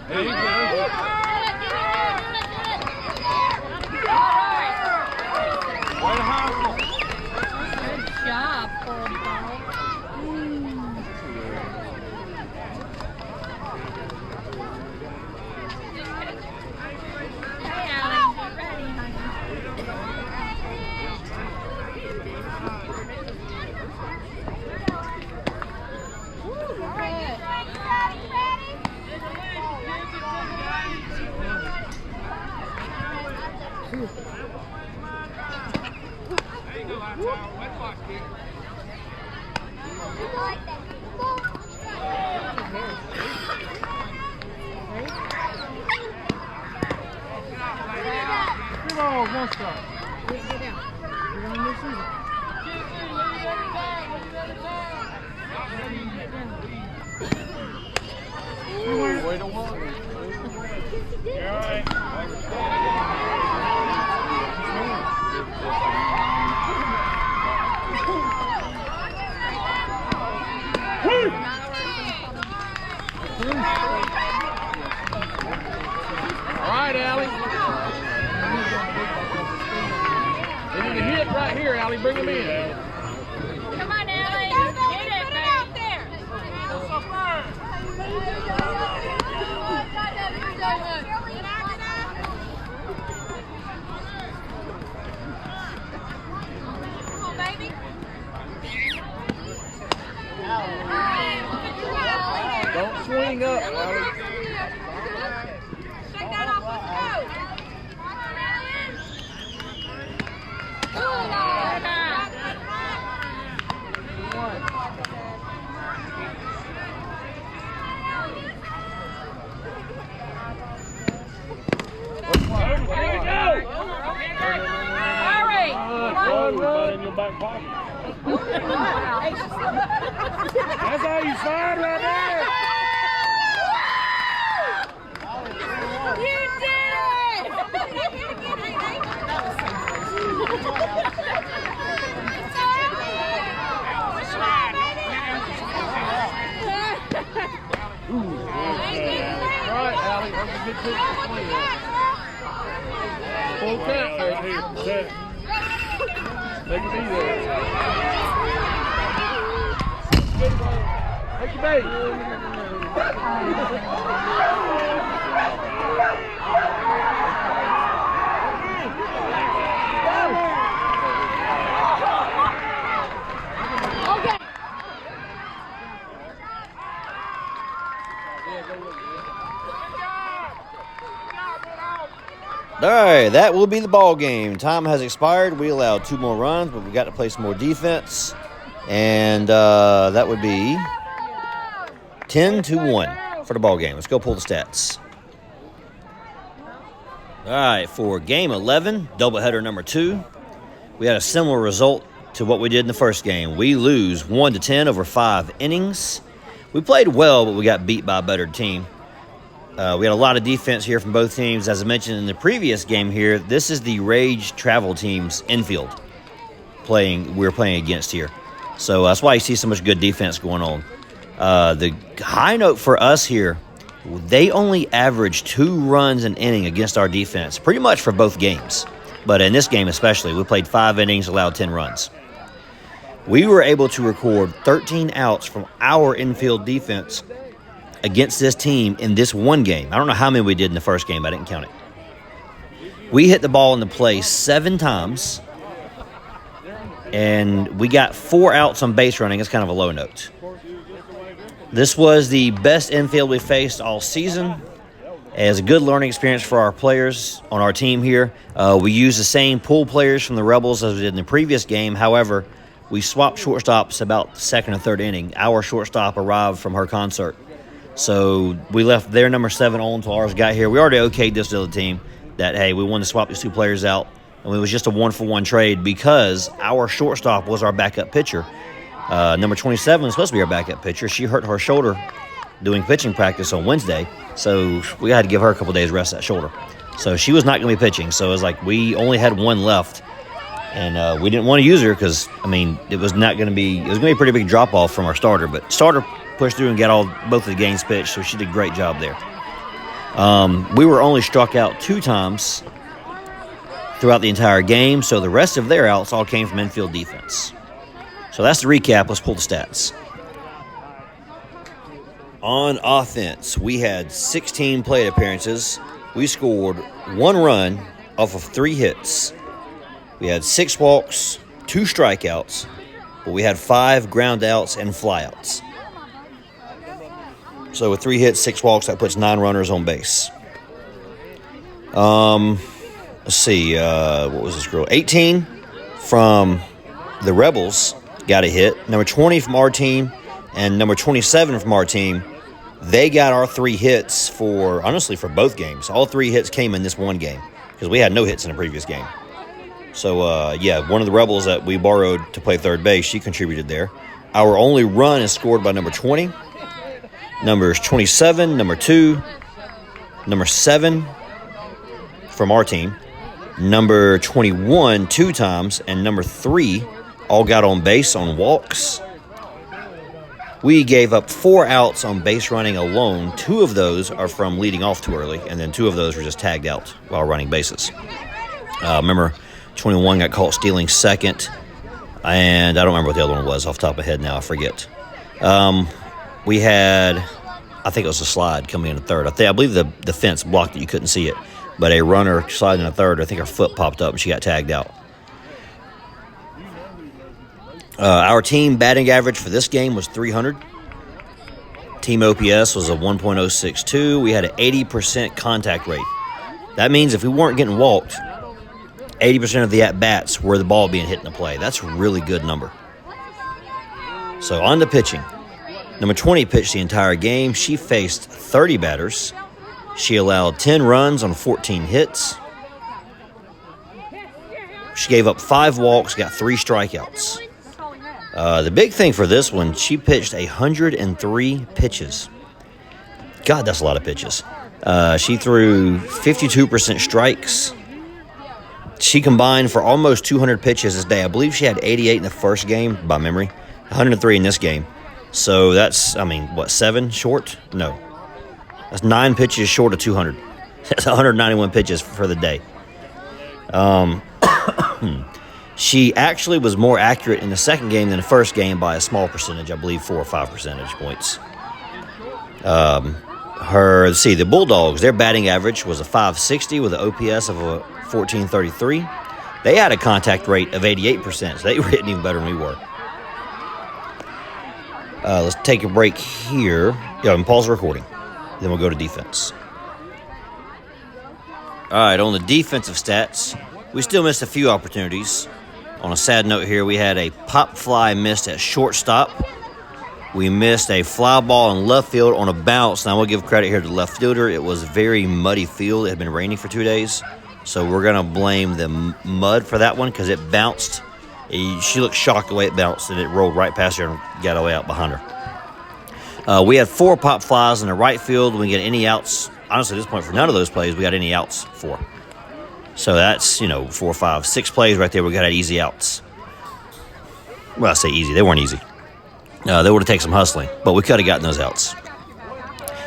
B: There you go. Way to hustle.
E: Good job, poor dog. Hey, Allie, get ready, honey.
B: There you go, High Wet block here. Come on, one shot.
C: Get down. We're going to miss season.
B: Way to walk. You all right?
G: All right, Allie. They need to hit right here, Allie. Bring them in.
E: Come on, Allie. Get it, baby. Out there. Come on, baby.
G: Don't swing up, Allie.
E: Shake that off. Let's go. Hurry.
B: Run in your back pocket. That's how you slide right there.
E: You did it!
G: All right, Allie. That's a good pitch to swing. Full count right here.
B: Set.
G: Make it be there. Take your bait.
A: All right, that will be the ball game. Time has expired. We allowed 2 more runs, but we got to play some more defense. And that would be 10-1 for the ball game. Let's go pull the stats. All right, for game 11, doubleheader number 2, we had a similar result to what we did in the first game. We lose 1-10 over 5 innings. We played well, but we got beat by a better team. We had a lot of defense here from both teams. As I mentioned in the previous game here, this is the Rage Travel team's infield we're playing against here. So that's why you see so much good defense going on. The high note for us here, they only averaged 2 runs an inning against our defense, pretty much for both games. But in this game especially, we played 5 innings, allowed 10 runs. We were able to record 13 outs from our infield defense against this team in this one game. I don't know how many we did in the first game. I didn't count it. We hit the ball in the play 7 times, and we got 4 outs on base running. It's kind of a low note. This was the best infield we faced all season. As a good learning experience for our players on our team here. We used the same pool players from the Rebels as we did in the previous game. However, we swapped shortstops about the 2nd or 3rd inning. Our shortstop arrived from her concert. So we left their number 7 on until ours got here. We already okayed this to the team. that, hey, we wanted to swap these two players out. And it was just a 1-for-1 trade because our shortstop was our backup pitcher. Number 27 was supposed to be our backup pitcher. She hurt her shoulder doing pitching practice on Wednesday, so we had to give her a couple days rest of that shoulder. So she was not going to be pitching. So it was like we only had one left, and we didn't want to use her because, I mean, it was going to be a pretty big drop-off from our starter. But starter pushed through and got both of the games pitched, so she did a great job there. We were only struck out 2 times throughout the entire game, so the rest of their outs all came from infield defense. So that's the recap. Let's pull the stats. On offense, we had 16 plate appearances. We scored 1 run off of 3 hits. We had 6 walks, 2 strikeouts, but we had 5 ground outs and flyouts. So with 3 hits, 6 walks, that puts 9 runners on base. Let's see, what was this girl? 18 from the Rebels got a hit. Number 20 from our team and number 27 from our team, they got our 3 hits for both games. All 3 hits came in this one game because we had no hits in the previous game. So, one of the Rebels that we borrowed to play third base, she contributed there. Our only run is scored by number 20, numbers 27, number 2, number 7 from our team, number 21 2 times, and number 3 all got on base on walks. We gave up 4 outs on base running alone. 2 of those are from leading off too early, and then 2 of those were just tagged out while running bases. Remember, 21 got caught stealing second, and I don't remember what the other one was off the top of my head now. I forget. We had, I think it was a slide coming in a third. I believe the fence blocked it. You couldn't see it. But a runner sliding in a third, I think her foot popped up and she got tagged out. Our team batting average for this game was 300. Team OPS was a 1.062. We had an 80% contact rate. That means if we weren't getting walked, 80% of the at-bats were the ball being hit in the play. That's a really good number. So on to pitching. Number 20 pitched the entire game. She faced 30 batters. She allowed 10 runs on 14 hits. She gave up 5 walks, got 3 strikeouts. The big thing for this one, she pitched 103 pitches. God, that's a lot of pitches. She threw 52% strikes. She combined for almost 200 pitches this day. I believe she had 88 in the first game, by memory. 103 in this game. So that's, 7 short? No. That's 9 pitches short of 200. That's 191 pitches for the day. She actually was more accurate in the second game than the first game by a small percentage. I believe 4 or 5 percentage points. The Bulldogs, their batting average was a 560 with an OPS of a 1433. They had a contact rate of 88%, so they were hitting even better than we were. Let's take a break here. And pause the recording. Then we'll go to defense. All right, on the defensive stats, we still missed a few opportunities. On a sad note here, we had a pop fly missed at shortstop. We missed a fly ball in left field on a bounce. Now, we'll give credit here to the left fielder. It was a very muddy field. It had been raining for 2 days. So we're going to blame the mud for that one because it bounced. She looked shocked the way it bounced, and it rolled right past her and got away out behind her. We had 4 pop flies in the right field. We didn't get any outs. Honestly, at this point, for none of those plays, we got any outs for. So that's, 4, 5, 6 plays right there. We got easy outs. Well, I say easy. They weren't easy. They would have taken some hustling, but we could have gotten those outs.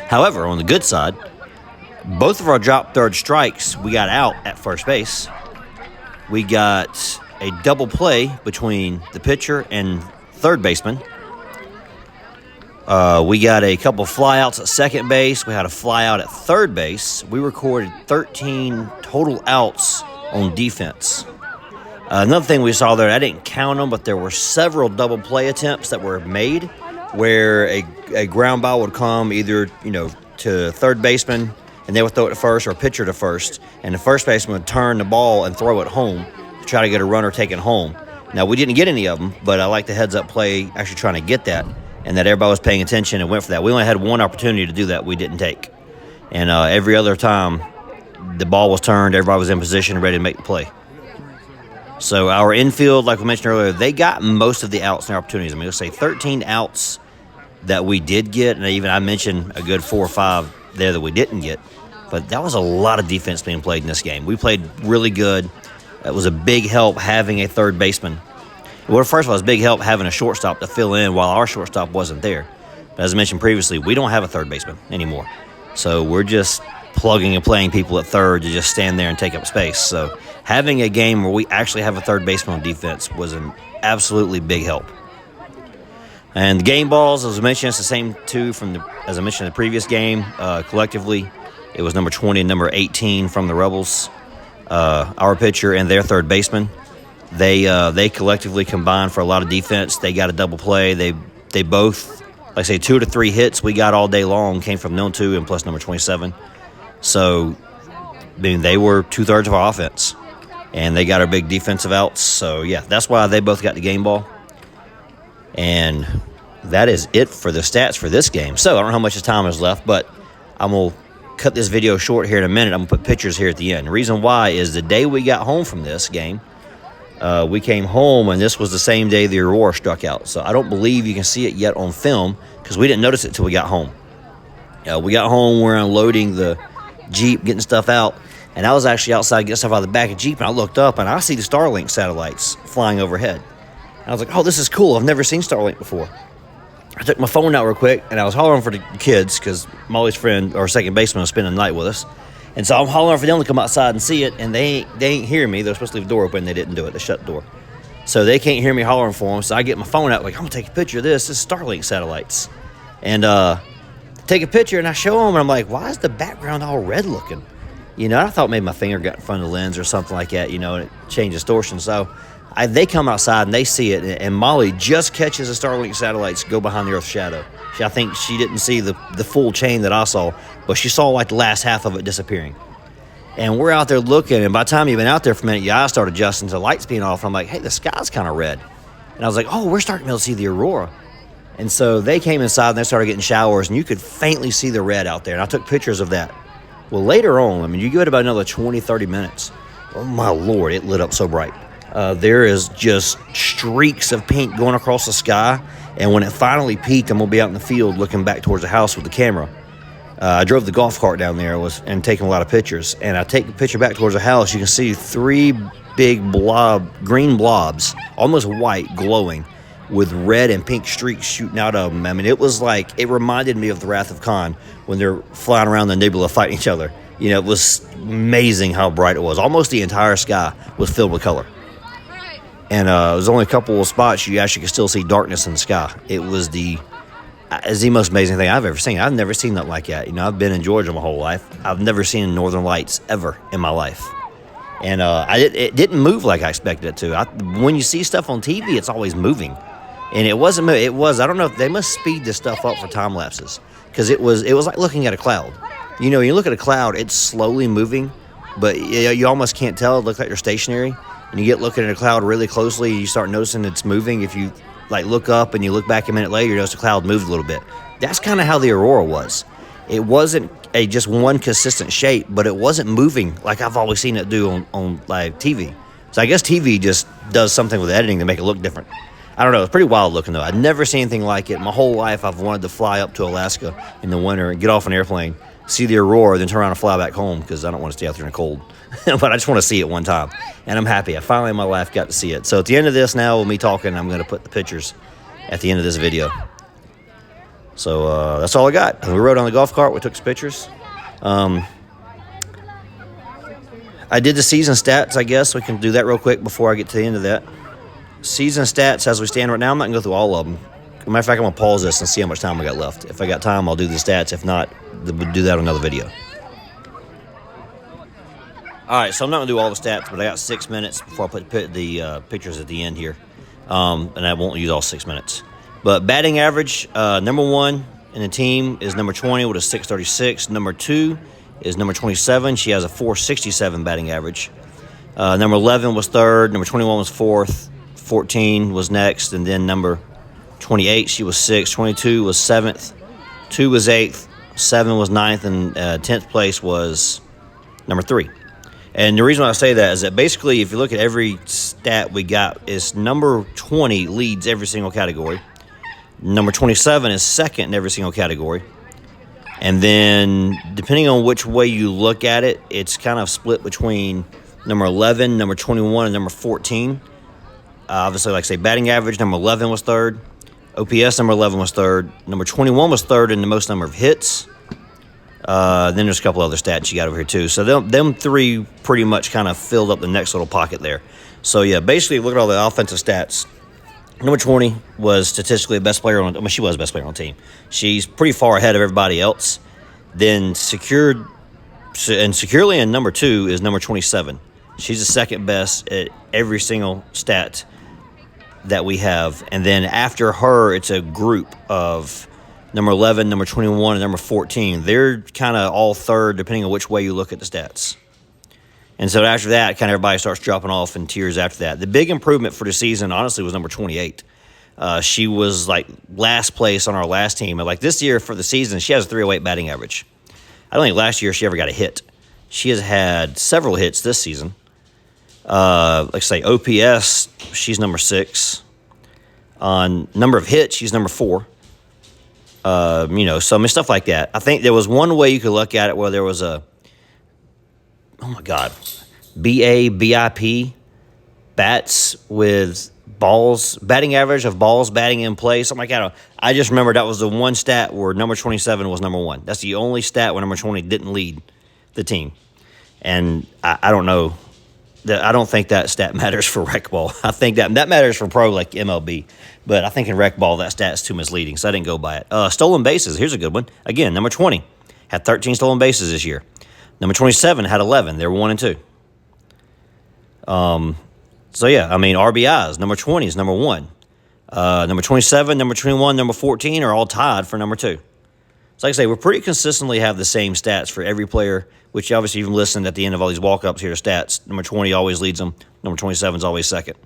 A: However, on the good side, both of our drop third strikes, we got out at first base. We got a double play between the pitcher and third baseman. We got a couple flyouts at second base. We had a flyout at third base. We recorded 13 total outs on defense. Another thing we saw there, I didn't count them, but there were several double play attempts that were made where a ground ball would come either, to third baseman, and they would throw it to first, or pitcher to first, and the first baseman would turn the ball and throw it home to try to get a runner taken home. Now, we didn't get any of them, but I like the heads-up play actually trying to get that, and that everybody was paying attention and went for that. We only had one opportunity to do that we didn't take. And every other time, the ball was turned, everybody was in position, ready to make the play. So our infield, like we mentioned earlier, they got most of the outs and their opportunities. I mean, let's say 13 outs that we did get, and even I mentioned a good 4 or 5 there that we didn't get. But that was a lot of defense being played in this game. We played really good. It was a big help having a third baseman. Well, first of all, it was a big help having a shortstop to fill in while our shortstop wasn't there. But as I mentioned previously, we don't have a third baseman anymore. So we're just plugging and playing people at third to just stand there and take up space. So having a game where we actually have a third baseman on defense was an absolutely big help. And the game balls, as I mentioned, it's the same two as I mentioned in the previous game. Collectively, it was number 20 and number 18 from the Rebels. Our pitcher and their third baseman. They collectively combined for a lot of defense. They got a double play. They both, like I say, 2 to 3 hits we got all day long came from number 2 and plus number 27. So, I mean, they were 2/3 of our offense. And they got our big defensive outs. So, yeah, that's why they both got the game ball. And that is it for the stats for this game. So, I don't know how much time is left, but I'm going to cut this video short here in a minute. I'm going to put pictures here at the end. The reason why is the day we got home from this game, we came home, and this was the same day the Aurora struck out. So, I don't believe you can see it yet on film because we didn't notice it until we got home. We got home, we're unloading the Jeep, getting stuff out. And I was actually outside getting stuff out of the back of the Jeep, and I looked up, and I see the Starlink satellites flying overhead. And I was like, oh, this is cool. I've never seen Starlink before. I took my phone out real quick, and I was hollering for the kids because Molly's friend, or second baseman, was spending the night with us. And so I'm hollering for them to come outside and see it, and they ain't hearing me. They're supposed to leave the door open. They didn't do it. They shut the door. So they can't hear me hollering for them. So I get my phone out, like, I'm going to take a picture of this. This is Starlink satellites. And take a picture, and I show them, and I'm like, why is the background all red looking? You know, I thought maybe my finger got in front of the lens or something like that, you know, and it changed distortion. So they come outside and they see it, and Molly just catches the Starlink satellites go behind the Earth's shadow. I think she didn't see the full chain that I saw, but she saw like the last half of it disappearing. And we're out there looking, and by the time you've been out there for a minute, your eyes start adjusting to the lights being off. I'm like, hey, the sky's kind of red. And I was like, oh, we're starting to be able to see the Aurora. And so they came inside and they started getting showers, and you could faintly see the red out there. And I took pictures of that. Well, later on, I mean, you give it about another 20, 30 minutes. Oh, my Lord, it lit up so bright. There is just streaks of pink going across the sky. And when it finally peaked, I'm going to be out in the field looking back towards the house with the camera. I drove the golf cart down there and taking a lot of pictures. And I take the picture back towards the house. You can see 3 big green blobs, almost white, glowing, with red and pink streaks shooting out of them. I mean, it reminded me of the Wrath of Khan when they're flying around the nebula fighting each other. You know, it was amazing how bright it was. Almost the entire sky was filled with color. And there's only a couple of spots you actually could still see darkness in the sky. It was the most amazing thing I've ever seen. I've never seen nothing like that. You know, I've been in Georgia my whole life. I've never seen Northern Lights ever in my life. And it didn't move like I expected it to. When you see stuff on TV, it's always moving. And it wasn't moving. It was, I don't know if they must speed this stuff up for time lapses. Because it was like looking at a cloud. You know, you look at a cloud, it's slowly moving, but you almost can't tell. It looks like you're stationary. And you get looking at a cloud really closely, you start noticing it's moving. If you like look up and you look back a minute later, you notice the cloud moved a little bit. That's kind of how the Aurora was. It wasn't just one consistent shape, but it wasn't moving like I've always seen it do on live TV. So I guess TV just does something with editing to make it look different. I don't know. It's pretty wild looking, though. I'd never seen anything like it. My whole life, I've wanted to fly up to Alaska in the winter and get off an airplane, see the Aurora, then turn around and fly back home because I don't want to stay out there in the cold. But I just want to see it one time. And I'm happy. I finally in my life got to see it. So at the end of this now, with me talking, I'm going to put the pictures at the end of this video. So that's all I got. We rode on the golf cart. We took some pictures. I did the season stats, I guess. We can do that real quick before I get to the end of that. Season stats as we stand right now, I'm not going to go through all of them. As a matter of fact, I'm going to pause this and see how much time I got left. If I got time, I'll do the stats. If not, we'll do that on another video. All right, so I'm not going to do all the stats, but I got 6 minutes before I put the pictures at the end here. And I won't use all 6 minutes. But batting average, number 1 in the team is number 20 with a 636. Number 2 is number 27. She has a 467 batting average. Number 11 was 3rd. Number 21 was 4th. 14 was next. And then number 28, she was 6th. 22 was 7th. 2 was 8th. 7 was 9th. And 10th place was number 3. And the reason why I say that is that basically, if you look at every stat we got, is number 20 leads every single category. Number 27 is second in every single category. And then, depending on which way you look at it, it's kind of split between number 11, number 21, and number 14. Obviously, like I say, batting average, number 11 was third. OPS, number 11 was third. Number 21 was third in the most number of hits. Then there's a couple other stats you got over here, too. So them 3 pretty much kind of filled up the next little pocket there. So, yeah, basically, look at all the offensive stats. Number 20 was statistically the best player on. I mean, she was the best player on the team. She's pretty far ahead of everybody else. Then securely in number 2 is number 27. She's the second best at every single stat that we have. And then after her, it's a group of number 11, number 21, and number 14. They're kind of all third, depending on which way you look at the stats. And so after that, kind of everybody starts dropping off in tiers after that. The big improvement for the season, honestly, was number 28. She was, like, last place on our last team. And, like, this year for the season, she has a 308 batting average. I don't think last year she ever got a hit. She has had several hits this season. Like I say, OPS, she's number 6. On number of hits, she's number 4. So I mean, stuff like that. I think there was one way you could look at it where there was a, oh my God, BIP, bats with balls, batting average of balls batting in play, something like that. I just remember that was the one stat where number 27 was number 1. That's the only stat where number 20 didn't lead the team. And I don't know. I don't think that stat matters for rec ball. I think that matters for pro like MLB. But I think in rec ball, that stat's too misleading, so I didn't go by it. Stolen bases, here's a good one. Again, number 20 had 13 stolen bases this year. Number 27 had 11. They were 1 and 2. So, yeah, I mean, RBIs, number 20 is number 1. Number 27, number 21, number 14 are all tied for number 2. So, like I say, we pretty consistently have the same stats for every player, which you obviously even listened at the end of all these walk-ups here, stats. Number 20 always leads them. Number 27 is always second.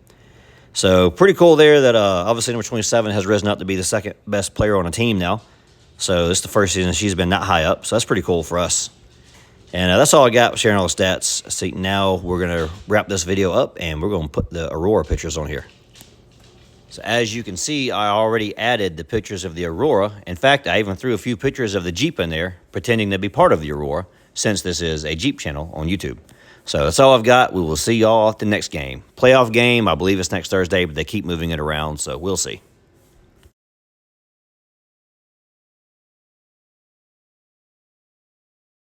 A: So, pretty cool there that obviously number 27 has risen up to be the second best player on a team now. So, this is the first season she's been that high up. So, that's pretty cool for us. And that's all I got, sharing all the stats. See, now we're going to wrap this video up, and we're going to put the Aurora pictures on here. So as you can see, I already added the pictures of the Aurora. In fact, I even threw a few pictures of the Jeep in there, pretending to be part of the Aurora, since this is a Jeep channel on YouTube. So that's all I've got. We will see y'all at the next game. Playoff game, I believe it's next Thursday, but they keep moving it around, so we'll see.